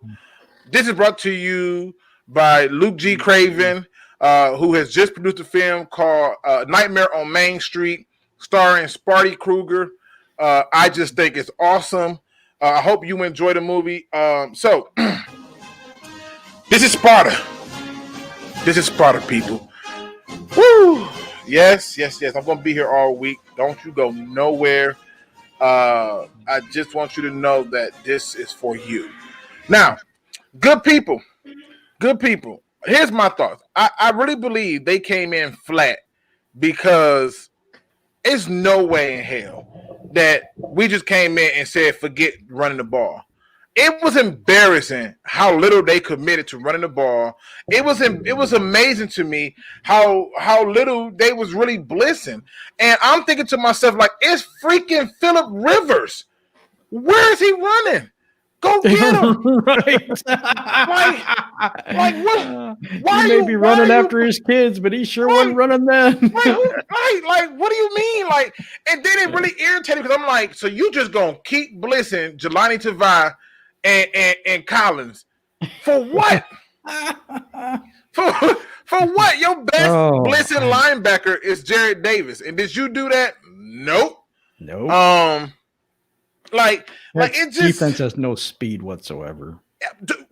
This is brought to you by Luke G. Craven, who has just produced a film called Nightmare on Main Street, starring SPARTY KRUGER. I just think it's awesome. I hope you enjoy the movie. So, this is Sparta. This is Sparta, people. Woo! Yes. I'm going to be here all week. Don't you go nowhere. I just want you to know that this is for you. Now, good people. Here's my thoughts. I really believe they came in flat because it's no way in hell that we just came in and said, forget running the ball. It was embarrassing how little they committed to running the ball. It was amazing to me how little they was really blitzing. And I'm thinking to myself, like, it's freaking Phillip Rivers. Where is he running? Go get him. Right. like what? Why he may be running after his kids, but he sure wasn't running then. Right. Like, what do you mean? Like, and then it really irritated because I'm like, so you just gonna keep blitzing Jelani Tavai and Collins for what? for what? Your best blitzing linebacker is Jared Davis, and did you do that? Nope. Like it just defense has no speed whatsoever.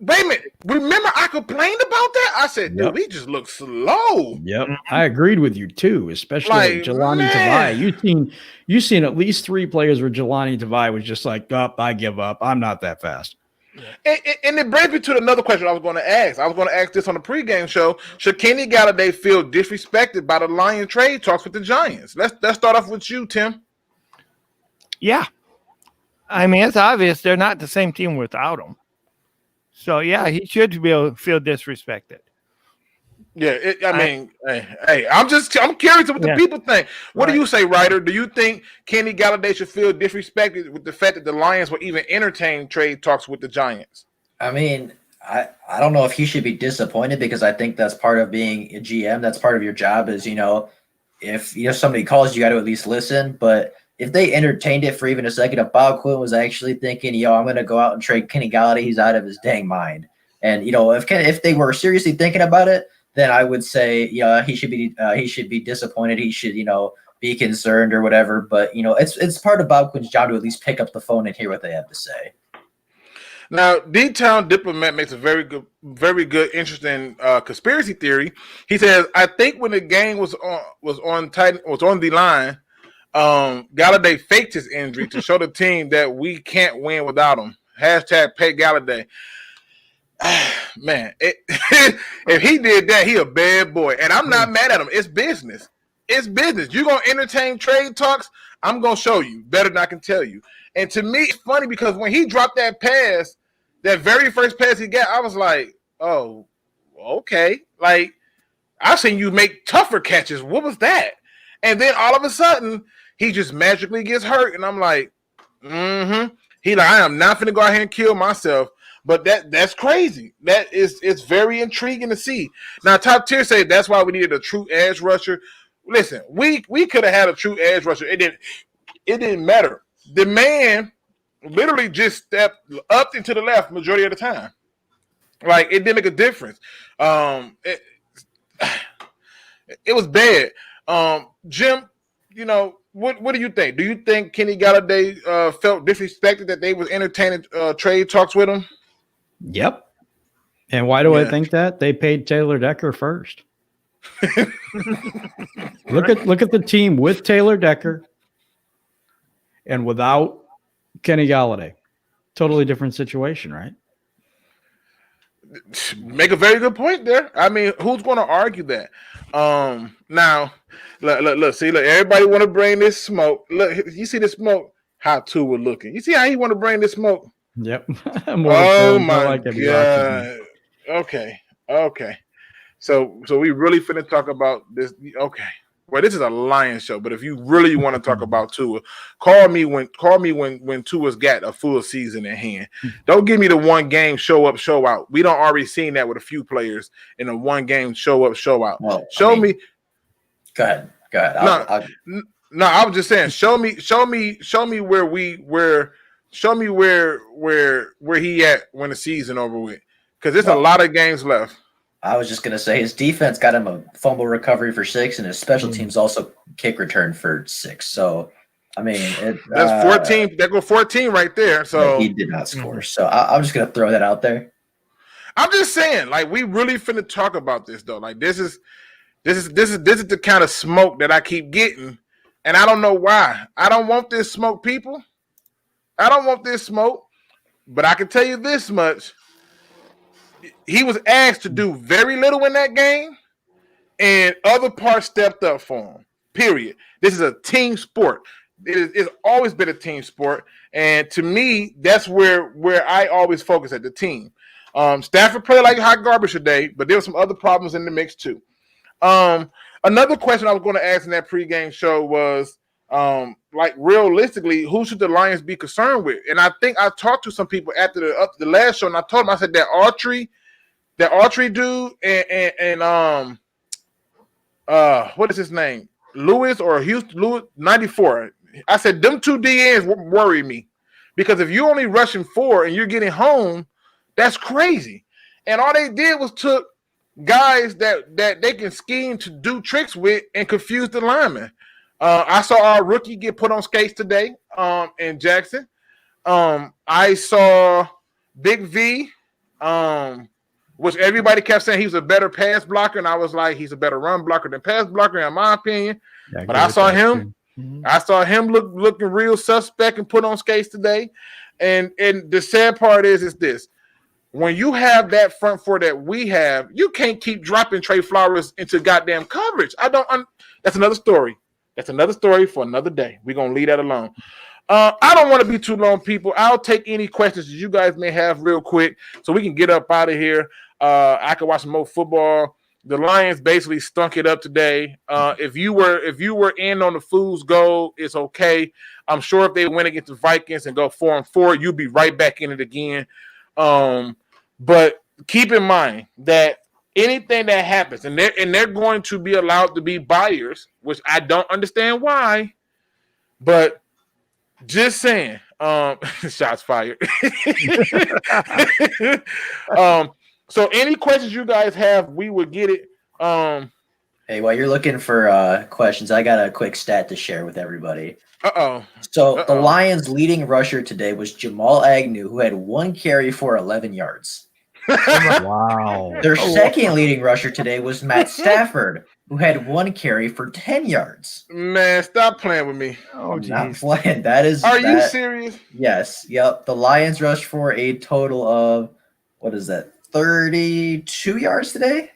Wait a minute. Remember I complained about that? I said, dude, he just looks slow. Yep. I agreed with you too, especially Jelani Tavai. You've seen at least 3 players where Jelani Tavai was just like, I give up. I'm not that fast. And it brings me to another question I was going to ask. I was going to ask this on the pregame show. Should Kenny Galladay feel disrespected by the Lions trade talks with the Giants? Let's start off with you, Tim. Yeah. I mean, it's obvious they're not the same team without him. So, yeah, he should be able to feel disrespected. Yeah, I'm curious what the people think. What do you say, Ryder? Do you think Kenny Galladay should feel disrespected with the fact that the Lions will even entertain trade talks with the Giants? I mean, I don't know if he should be disappointed because I think that's part of being a GM. That's part of your job is, if somebody calls, you got to at least listen. But if they entertained it for even a second, if Bob Quinn was actually thinking, I'm going to go out and trade Kenny Galladay, he's out of his dang mind. And, if they were seriously thinking about it, then I would say, he should be disappointed. He should, be concerned or whatever. But, it's part of Bob Quinn's job to at least pick up the phone and hear what they have to say. Now, D-Town Diplomat makes a very good, interesting conspiracy theory. He says, I think when the game was on the line, Galladay faked his injury to show the team that we can't win without him. Hashtag pay Galladay. Man, if he did that, he a bad boy. And I'm not mad at him. It's business. You're going to entertain trade talks? I'm gonna show you better than I can tell you. And to me, it's funny because when he dropped that pass, that very first pass he got, I was like, oh, okay. Like, I've seen you make tougher catches. What was that? And then all of a sudden, he just magically gets hurt, and I'm like, He like, I am not finna go out here and kill myself. But that's crazy. It's very intriguing to see. Now, Top Tier say that's why we needed a true edge rusher. Listen, we could have had a true edge rusher. It didn't matter. The man literally just stepped up and to the left majority of the time. Like, it didn't make a difference. It was bad. Jim, you know, what do you think? Do you think Kenny Galladay felt disrespected that they was entertaining trade talks with him? Yep. And why do I think that? They paid Taylor Decker first. Look at the team with Taylor Decker and without Kenny Galladay. Totally different situation, right? Make a very good point there. I mean, who's going to argue that? Now, look, see, everybody want to bring this smoke. Look, you see the smoke? How Tua looking? You see how he want to bring this smoke? Yep. Oh my God. Okay. So we really finna talk about this. Okay. Well, this is a Lions show, but if you really want to talk about Tua, call me when Tua's got a full season in hand. Don't give me the one game show up, show out. We don't already seen that with a few players in a one game show up, show out. Well, show me. Go ahead. No, I was just saying. Show me where he at when the season over with. Because there's a lot of games left. I was just gonna say his defense got him a fumble recovery for 6, and his special teams also kick return for 6. So, I mean, that's 14. That go 14 right there. So he did not score. So I'm just gonna throw that out there. I'm just saying, like, we really finna talk about this though. Like, this is the kind of smoke that I keep getting, and I don't know why. I don't want this smoke, people. I don't want this smoke, but I can tell you this much. He was asked to do very little in that game, and other parts stepped up for him, period. This is a team sport. It's always been a team sport, and to me, that's where I always focus at the team. Stafford played like hot garbage today, but there were some other problems in the mix too. Another question I was going to ask in that pregame show was, like, realistically, who should the Lions be concerned with? And I think I talked to some people after the last show, and I told them, I said that Autry dude and what is his name? Lewis or Houston Lewis 94. I said them two DNs worry me, because if you're only rushing 4 and you're getting home, that's crazy. And all they did was took guys that they can scheme to do tricks with and confuse the linemen. I saw our rookie get put on skates today in Jackson. I saw Big V, which everybody kept saying he was a better pass blocker, and I was like, he's a better run blocker than pass blocker, in my opinion. Yeah, but I saw him. Mm-hmm. I saw him looking real suspect and put on skates today. And the sad part is this. When you have that front four that we have, you can't keep dropping Trey Flowers into goddamn coverage. That's another story. That's another story for another day. We're going to leave that alone. I don't want to be too long, people. I'll take any questions that you guys may have real quick so we can get up out of here. I can watch some more football. The Lions basically stunk it up today. If you were in on the Fool's goal, it's okay. I'm sure if they win against the Vikings and go 4-4, you'll be right back in it again. But keep in mind that anything that happens, and they're going to be allowed to be buyers, which I don't understand why, but just saying, shots fired. So any questions you guys have, we will get it. Hey, while you're looking for questions, I got a quick stat to share with everybody. So the Lions' leading rusher today was Jamal Agnew, who had 1 carry for 11 yards. Wow. Their second leading rusher today was Matt Stafford, who had 1 carry for 10 yards. Man, stop playing with me. Oh, geez. Not playing. You serious? Yes. Yep. The Lions rushed for a total of, 32 yards today?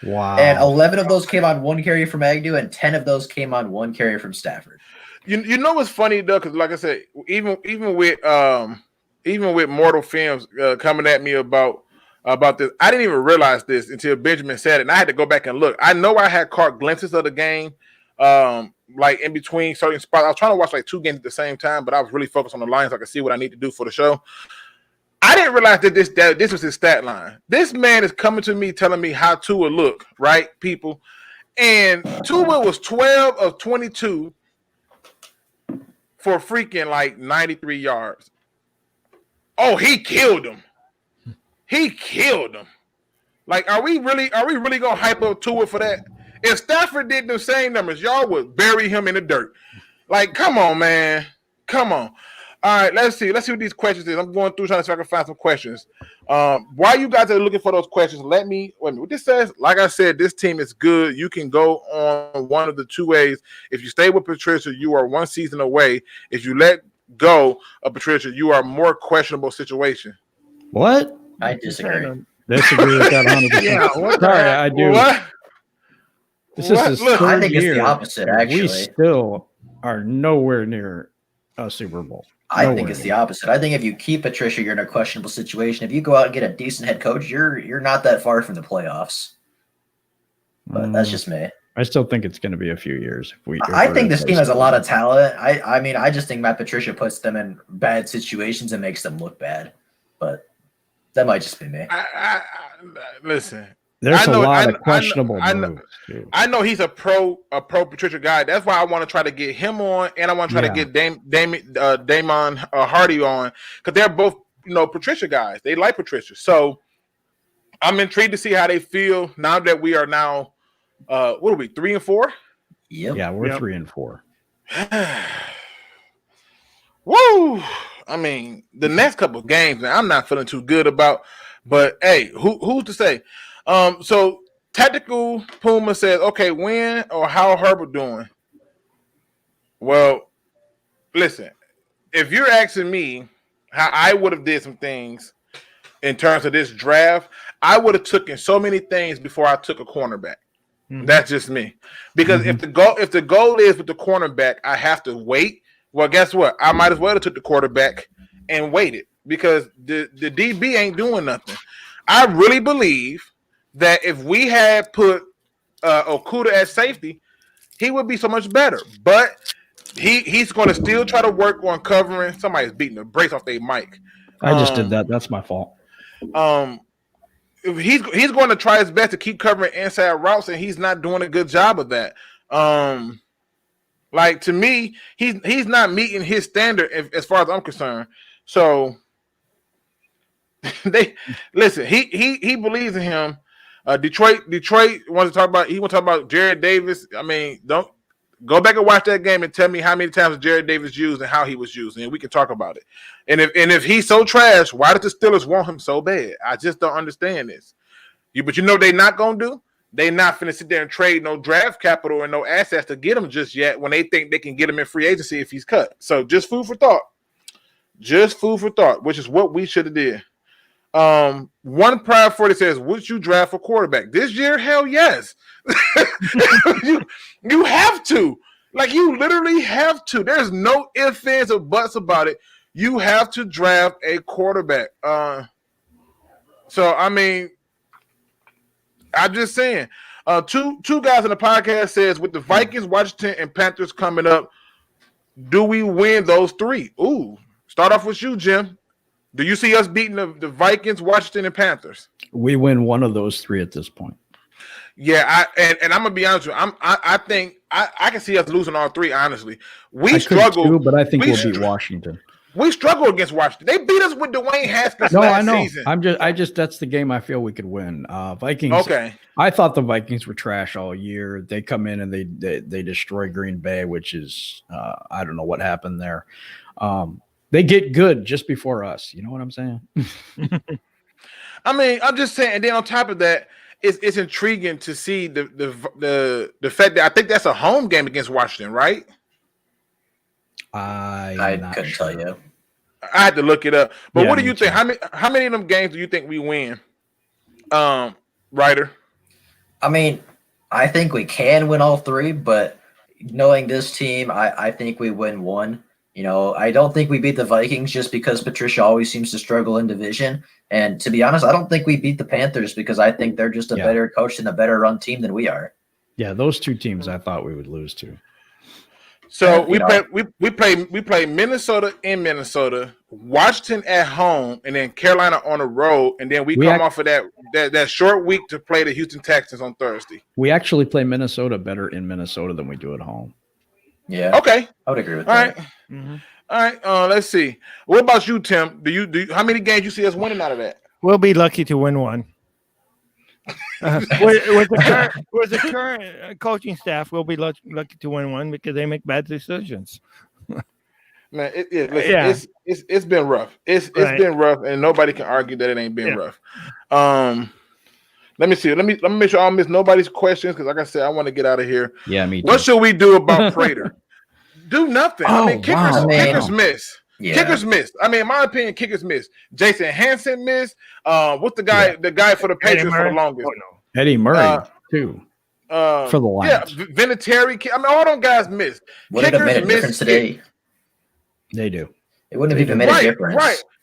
Wow. And 11 of those came on 1 carry from Agnew, and 10 of those came on 1 carry from Stafford. You know what's funny though, because like I said, even with Mortal Films coming at me about this, I didn't even realize this until Benjamin said it, and I had to go back and look. I know I had caught glimpses of the game, like in between certain spots. I was trying to watch like 2 games at the same time, but I was really focused on the line so I could see what I need to do for the show. I didn't realize that this was his stat line. This man is coming to me telling me how Tua look, right, people? And Tua was 12 of 22 for freaking like 93 yards. Oh, he killed him. He killed him. Like, are we really gonna hype up Tua for that? If Stafford did the same numbers, y'all would bury him in the dirt. Like, come on, man. Come on. All right, let's see what these questions is. I'm going through trying to see if I can find some questions. While you guys are looking for those questions, wait a minute. What this says, like I said, this team is good. You can go on one of the 2 ways. If you stay with Patricia, you are 1 season away. If you let go of Patricia, you are more questionable situation. What? I disagree. Disagree with that 100%. Yeah, Sorry, I do. What? This is his Look, third I think it's year. the opposite, actually. We still are nowhere near a Super Bowl. I think it's the opposite. I think if you keep Patricia, you're in a questionable situation. If you go out and get a decent head coach, you're not that far from the playoffs. But that's just me. I still think it's going to be a few years. I think this team has a lot of talent. I mean, I just think Matt Patricia puts them in bad situations and makes them look bad. But that might just be me. Listen. There's a lot of questionable moves. I know he's a pro Patricia guy. That's why I want to try to get him on, and I want to try to get Damon Hardy on, because they're both Patricia guys. They like Patricia, so I'm intrigued to see how they feel now that we are now. What are we, 3 and 4? Yep. Yeah, we're 3 and 4. Woo! I mean, the next couple of games, man, I'm not feeling too good about. But hey, who's to say? So Tactical Puma says, okay, when or how Herbert doing? Well, listen, if you're asking me how I would have did some things in terms of this draft, I would have taken so many things before I took a cornerback. Mm-hmm. That's just me. Because if the goal is with the cornerback, I have to wait. Well, guess what? I might as well have took the quarterback and waited, because the DB ain't doing nothing. I really believe that if we had put Okuda at safety, he would be so much better. But he's going to still try to work on covering. Somebody's beating the brakes off their mic. I just did that. That's my fault. He's going to try his best to keep covering inside routes, and he's not doing a good job of that. Like, to me, he's not meeting his standard as far as I'm concerned. So listen. He believes in him. Detroit wants to talk about. He wants to talk about Jared Davis. I mean, don't go back and watch that game and tell me how many times Jared Davis used and how he was used, and we can talk about it. And if he's so trash, why did the Steelers want him so bad? I just don't understand this. But they're not gonna do. They're not finna sit there and trade no draft capital and no assets to get him just yet, when they think they can get him in free agency if he's cut. So just food for thought. Just food for thought, which is what we should have did. One Pride 40 says, would you draft a quarterback this year? Hell yes. you have to. Like, you literally have to. There's no ifs, ands, or buts about it. You have to draft a quarterback. So I mean, I'm just saying. Two guys in the podcast says, with the Vikings, Washington, and Panthers coming up, do we win those 3? Ooh, start off with you, Jim. Do you see us beating the Vikings, Washington, and Panthers? We win one of those 3 at this point. Yeah, and I'm gonna be honest with you. I think I can see us losing all 3. Honestly, we struggle too, but I think we'll beat Washington. We struggle against Washington. They beat us with Dwayne Haskins. No, last I know. Season. I just that's the game I feel we could win. Vikings. Okay. I thought the Vikings were trash all year. They come in and they destroy Green Bay, which is I don't know what happened there. They get good just before us. You know what I'm saying? I mean, I'm just saying. And then on top of that, it's intriguing to see the fact that I think that's a home game against Washington, right? I couldn't tell you. I had to look it up. But Yeah, what do you me think? How many of them games do you think we win? Ryder? I mean, I think we can win all 3, but knowing this team, I think we win one. I don't think we beat the Vikings just because Patricia always seems to struggle in division. And to be honest, I don't think we beat the Panthers because I think they're just a better coach and a better run team than we are. Yeah, those two teams I thought we would lose to. So we play Minnesota in Minnesota, Washington at home, and then Carolina on the road, and then we come off of that short week to play the Houston Texans on Thursday. We actually play Minnesota better in Minnesota than we do at home. Yeah. Okay. I would agree with All that. right. Mm-hmm. All right. Let's see. What about you, Tim? Do you how many games you see us winning out of that? We'll be lucky to win one. With the current coaching staff, we'll be lucky to win one because they make bad decisions. Man, it's been rough. It's been rough, and nobody can argue that it ain't been rough. Let me see. Let me make sure I don't miss nobody's questions because, like I said, I want to get out of here. Yeah, me too. What should we do about Prater? Do nothing. Oh, I mean, kickers miss. Yeah. Kickers missed. I mean, in my opinion, kickers missed. Jason Hansen missed. What's the guy? Yeah. The guy for the Patriots for the longest. Eddie Murray too. For the Lions. Yeah, Vinatieri. I mean, all them guys missed. Would it have made a difference today? They do. It wouldn't have even made a difference.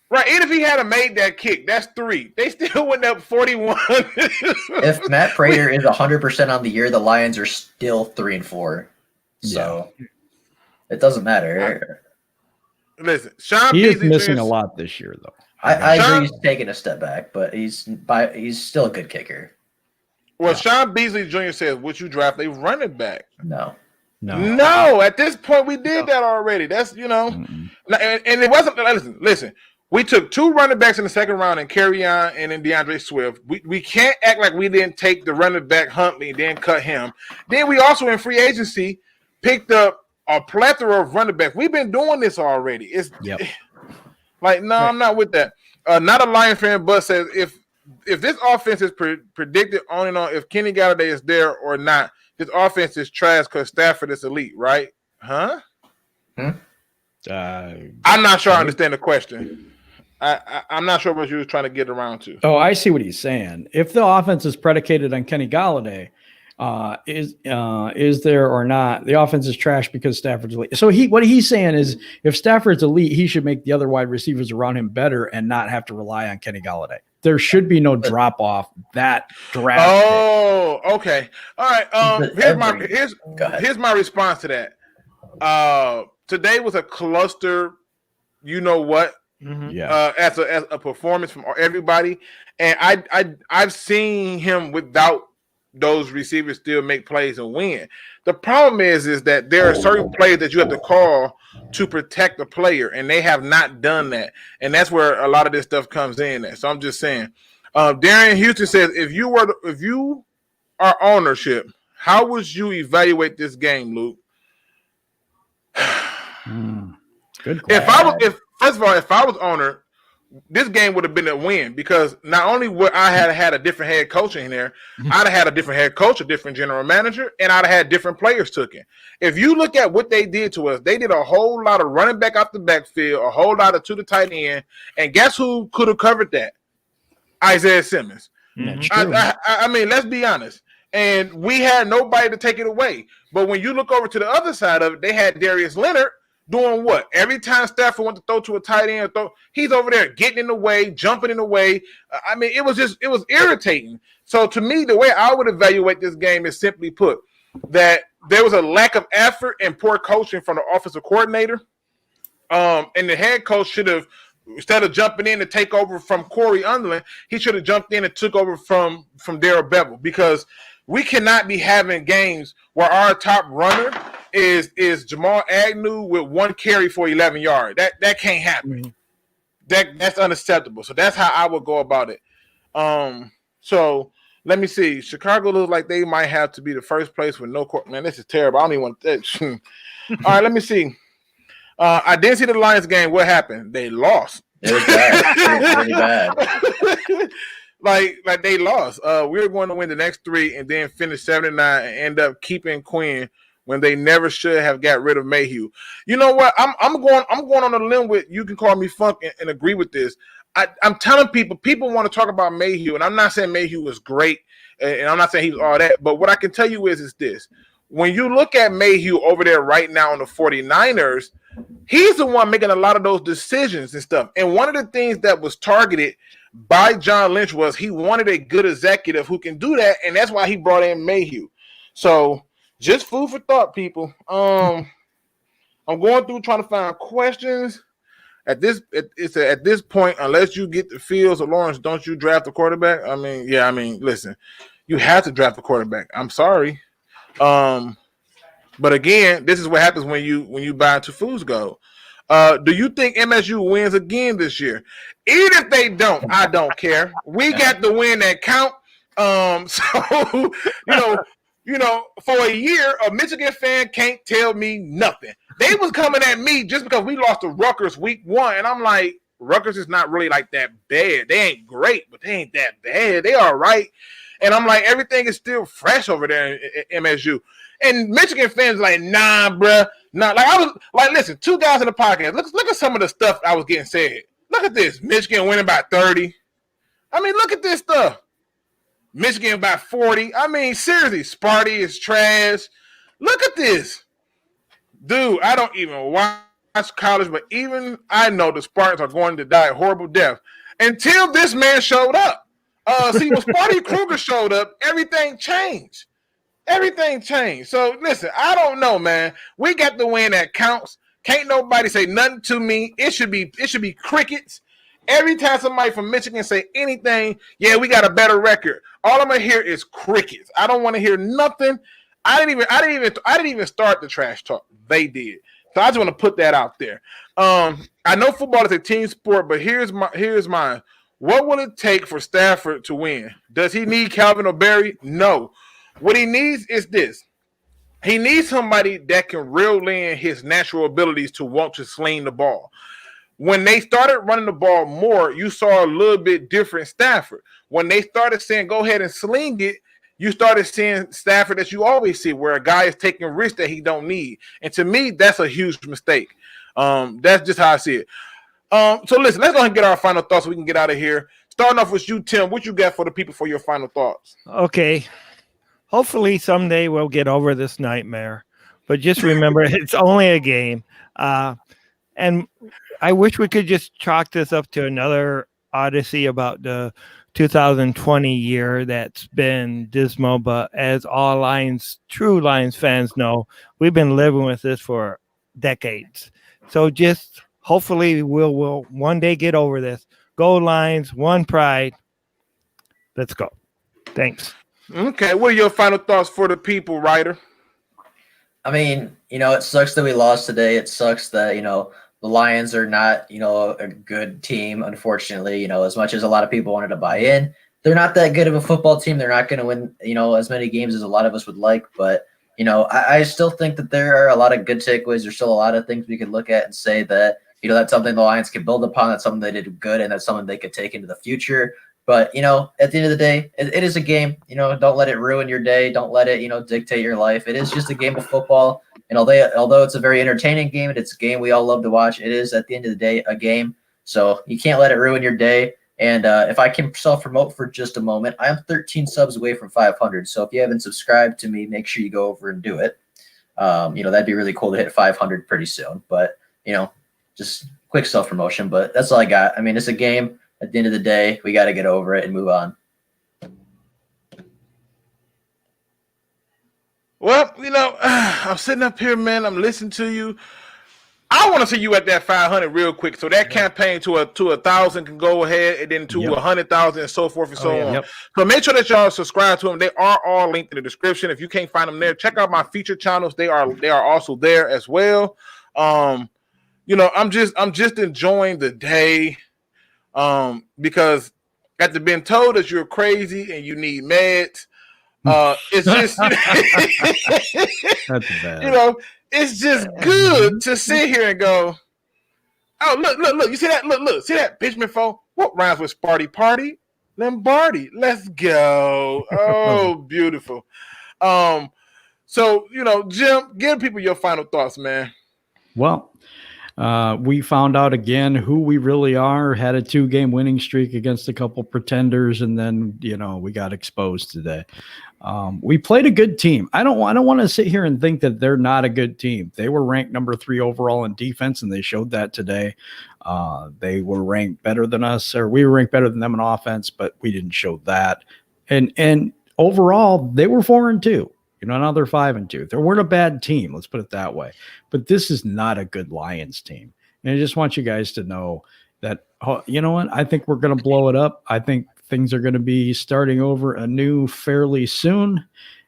Right. Even if he had made that kick, that's 3. They still went up 41. If Matt Prater is 100% on the year, the Lions are still 3-4. So it doesn't matter. Listen, Sean he Beasley is missing Jr. a lot this year, though. I agree he's taking a step back, but he's still a good kicker. Well, Sean Beasley Jr. says, would you draft a running back? No. At this point, we did that already. That's, and it wasn't, listen, we took 2 running backs in the second round and Kerryon and then DeAndre Swift. We can't act like we didn't take the running back Huntley and then cut him. Then we also in free agency picked up a plethora of running backs. We've been doing this already. It's like, no, I'm not with that. Not a Lion fan, but says if this offense is predicted on and on, if Kenny Galladay is there or not, this offense is trash because Stafford is elite, right? Huh? I'm not sure I understand the question. I'm not sure what you were trying to get around to. Oh, I see what he's saying. If the offense is predicated on Kenny Galladay, is there or not? The offense is trash because Stafford's elite. So what he's saying is, if Stafford's elite, he should make the other wide receivers around him better and not have to rely on Kenny Galladay. There should be no drop off that draft. Oh, okay. All right. Here's my response to that. Today was a cluster. You know what? As a performance from everybody, and I've seen him without those receivers still make plays and win. The problem is that there are certain plays that you have to call to protect the player, and they have not done that, and that's where a lot of this stuff comes in at. So I'm just saying. Darian Houston says, if you are ownership, how would you evaluate this game, Luke? Good question. If I was owner, this game would have been a win because not only would I have had a different head coach in there, I'd have had a different head coach, a different general manager, and I'd have had different players taken. If you look at what they did to us, they did a whole lot of running back off the backfield, a whole lot of to the tight end, and guess who could have covered that? Isaiah Simmons. I mean, let's be honest. And we had nobody to take it away. But when you look over to the other side of it, they had Darius Leonard doing what? Every time Stafford went to throw to a tight end, he's over there getting in the way, jumping in the way. I mean, it was irritating. So to me, the way I would evaluate this game is simply put that there was a lack of effort and poor coaching from the offensive coordinator. And the head coach should have, instead of jumping in to take over from Corey Underlin, he should have jumped in and took over from Darrell Bevel, because we cannot be having games where our top runner is Jamal Agnew with 1 carry for 11 yards. That can't happen. That's unacceptable. So that's how I would go about it. So let me see. Chicago looks like they might have to be the first place with no court. Man, this is terrible. I don't even want that. All right, let me see. I didn't see the Lions game. What happened? They lost. It was bad. It was really bad. Like they lost. We were going to win the next 3 and then finish 7-9 and end up keeping Quin when they never should have got rid of Mayhew. You know what? I'm going on a limb with, you can call me funk and agree with this. I'm telling people want to talk about Mayhew, and I'm not saying Mayhew was great, and I'm not saying he was all that, but what I can tell you is this. when you look at Mayhew over there right now on the 49ers, he's the one making a lot of those decisions and stuff. And one of the things that was targeted by John Lynch was he wanted a good executive who can do that, and that's why he brought in Mayhew. So just food for thought, people. I'm going through trying to find questions. At this point, unless you get the Fields or Lawrence, don't you draft a quarterback? Listen, you have to draft a quarterback. I'm sorry. But again, this is what happens when you buy into Fool's Gold. Do you think MSU wins again this year? Even if they don't, I don't care. We got the win that count. So for a year, a Michigan fan can't tell me nothing. They was coming at me just because we lost to Rutgers week 1, and I'm like, Rutgers is not really like that bad. They ain't great, but they ain't that bad. They all right. And I'm like, everything is still fresh over there in MSU. And Michigan fans like, nah, bruh. Nah. Like, I was like, listen, 2 guys in the podcast. Look at some of the stuff I was getting said. Look at this. Michigan winning by 30. I mean, look at this stuff. Michigan by 40. I mean, seriously, SPARTY is trash. Look at this. Dude, I don't even watch college, but even I know the Spartans are going to die a horrible death until this man showed up. See, when Sparty KRUGER showed up, everything changed. Everything changed. So, listen, I don't know, man. We got the win that counts. Can't nobody say nothing to me. It should be crickets. Every time somebody from Michigan say anything, yeah, we got a better record. All I'm gonna hear is crickets. I don't want to hear nothing. I didn't even start the trash talk. They did. So I just want to put that out there. I know football is a team sport, but here's mine. What will it take for Stafford to win? Does he need Calvin or Barry? No. What he needs is this. He needs somebody that can reel in his natural abilities to want to sling the ball. When they started running the ball more, you saw a little bit different Stafford. When they started saying, go ahead and sling it, you started seeing Stafford that you always see, where a guy is taking risks that he don't need. And to me, that's a huge mistake. That's just how I see it. So listen, let's go ahead and get our final thoughts so we can get out of here. Starting off with you, Tim, what you got for the people for your final thoughts? Okay. Hopefully someday we'll get over this nightmare. But just remember, it's only a game. And I wish we could just chalk this up to another odyssey about the 2020 year that's been dismal. But as all true Lions fans know, we've been living with this for decades. So just hopefully we'll one day get over this. Go Lions, one pride. Let's go. Thanks. Okay, what are your final thoughts for the people, Ryder? I mean, it sucks that we lost today. It sucks that, the Lions are not, a good team, unfortunately. As much as a lot of people wanted to buy in, they're not that good of a football team. They're not going to win, as many games as a lot of us would like. But, I still think that there are a lot of good takeaways. There's still a lot of things we could look at and say that, that's something the Lions can build upon. That's something they did good, and that's something they could take into the future. But, at the end of the day, it is a game. Don't let it ruin your day. Don't let it, dictate your life. It is just a game of football. And although it's a very entertaining game, and it's a game we all love to watch, it is, at the end of the day, a game. So you can't let it ruin your day. And if I can self-promote for just a moment, I am 13 subs away from 500. So if you haven't subscribed to me, make sure you go over and do it. That'd be really cool to hit 500 pretty soon. But, just quick self-promotion. But that's all I got. I mean, it's a game. At the end of the day, we got to get over it and move on. Well, I'm sitting up here, man. I'm listening to you. I want to see you at that 500 real quick. So that campaign to 1,000 can go ahead, and then to 100,000 and so forth and so on. Yep. So make sure that y'all subscribe to them. They are all linked in the description. If you can't find them there, check out my feature channels. They are also there as well. I'm just enjoying the day. Because after being told that you're crazy and you need meds, it's just that's bad. It's just good to sit here and go, oh, look, you see that? Look, see that pitchman phone? What rhymes with Sparty Party? Lombardi. Let's go. Oh, beautiful. So, Jim, give people your final thoughts, man. Well, We found out again who we really are, had a 2-game winning streak against a couple pretenders, and then, we got exposed today. We played a good team. I don't want to sit here and think that they're not a good team. They were ranked number 3 overall in defense, and they showed that today. They were ranked better than us, or we were ranked better than them in offense, but we didn't show that. And overall, they were 4-2. Now they're 5-2. They weren't a bad team. Let's put it that way. But this is not a good Lions team. And I just want you guys to know that, you know what? I think we're going to blow it up. I think things are going to be starting over anew fairly soon.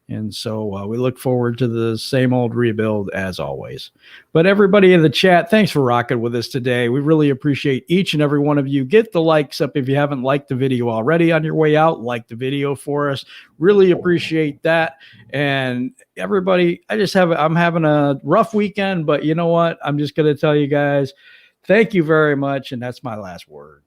And so we look forward to the same old rebuild as always. But everybody in the chat, thanks for rocking with us today. We really appreciate each and every one of you. Get the likes up if you haven't liked the video already on your way out. Like the video for us. Really appreciate that. And everybody, I'm having a rough weekend, but you know what? I'm just going to tell you guys, thank you very much. And that's my last word.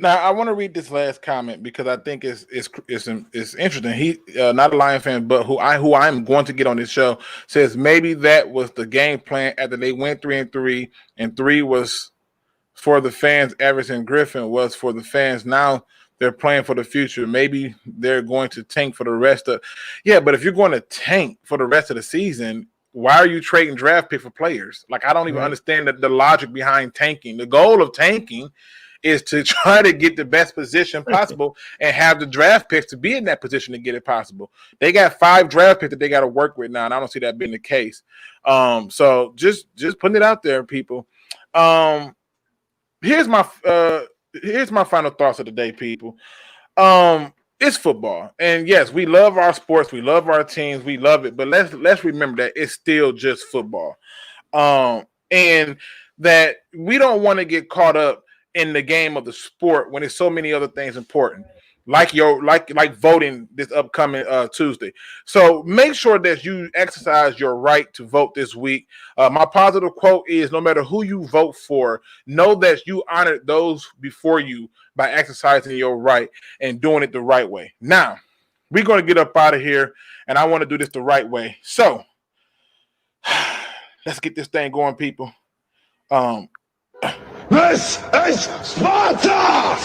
Now, I want to read this last comment because I think it's interesting. He, not a Lion fan, but who I'm going to get on this show, says maybe that was the game plan after they went 3-3, and 3 was for the fans. Everson Griffin was for the fans. Now they're playing for the future. Maybe they're going to tank for the rest of. Yeah, but if you're going to tank for the rest of the season, why are you trading draft pick for players? Like, I don't even understand the logic behind tanking. The goal of tanking is to try to get the best position possible and have the draft picks to be in that position to get it possible. They got 5 draft picks that they got to work with now, and I don't see that being the case. So just putting it out there, people. Here's my final thoughts of the day, people. It's football, and yes, we love our sports, we love our teams, we love it. But let's remember that it's still just football, and that we don't want to get caught up in the game of the sport when there's so many other things important, like voting this upcoming Tuesday. So make sure that you exercise your right to vote this week. My positive quote is, no matter who you vote for, know that you honored those before you by exercising your right and doing it the right way. Now, we're going to get up out of here, and I want to do this the right way. So let's get this thing going, people. This is Sparta!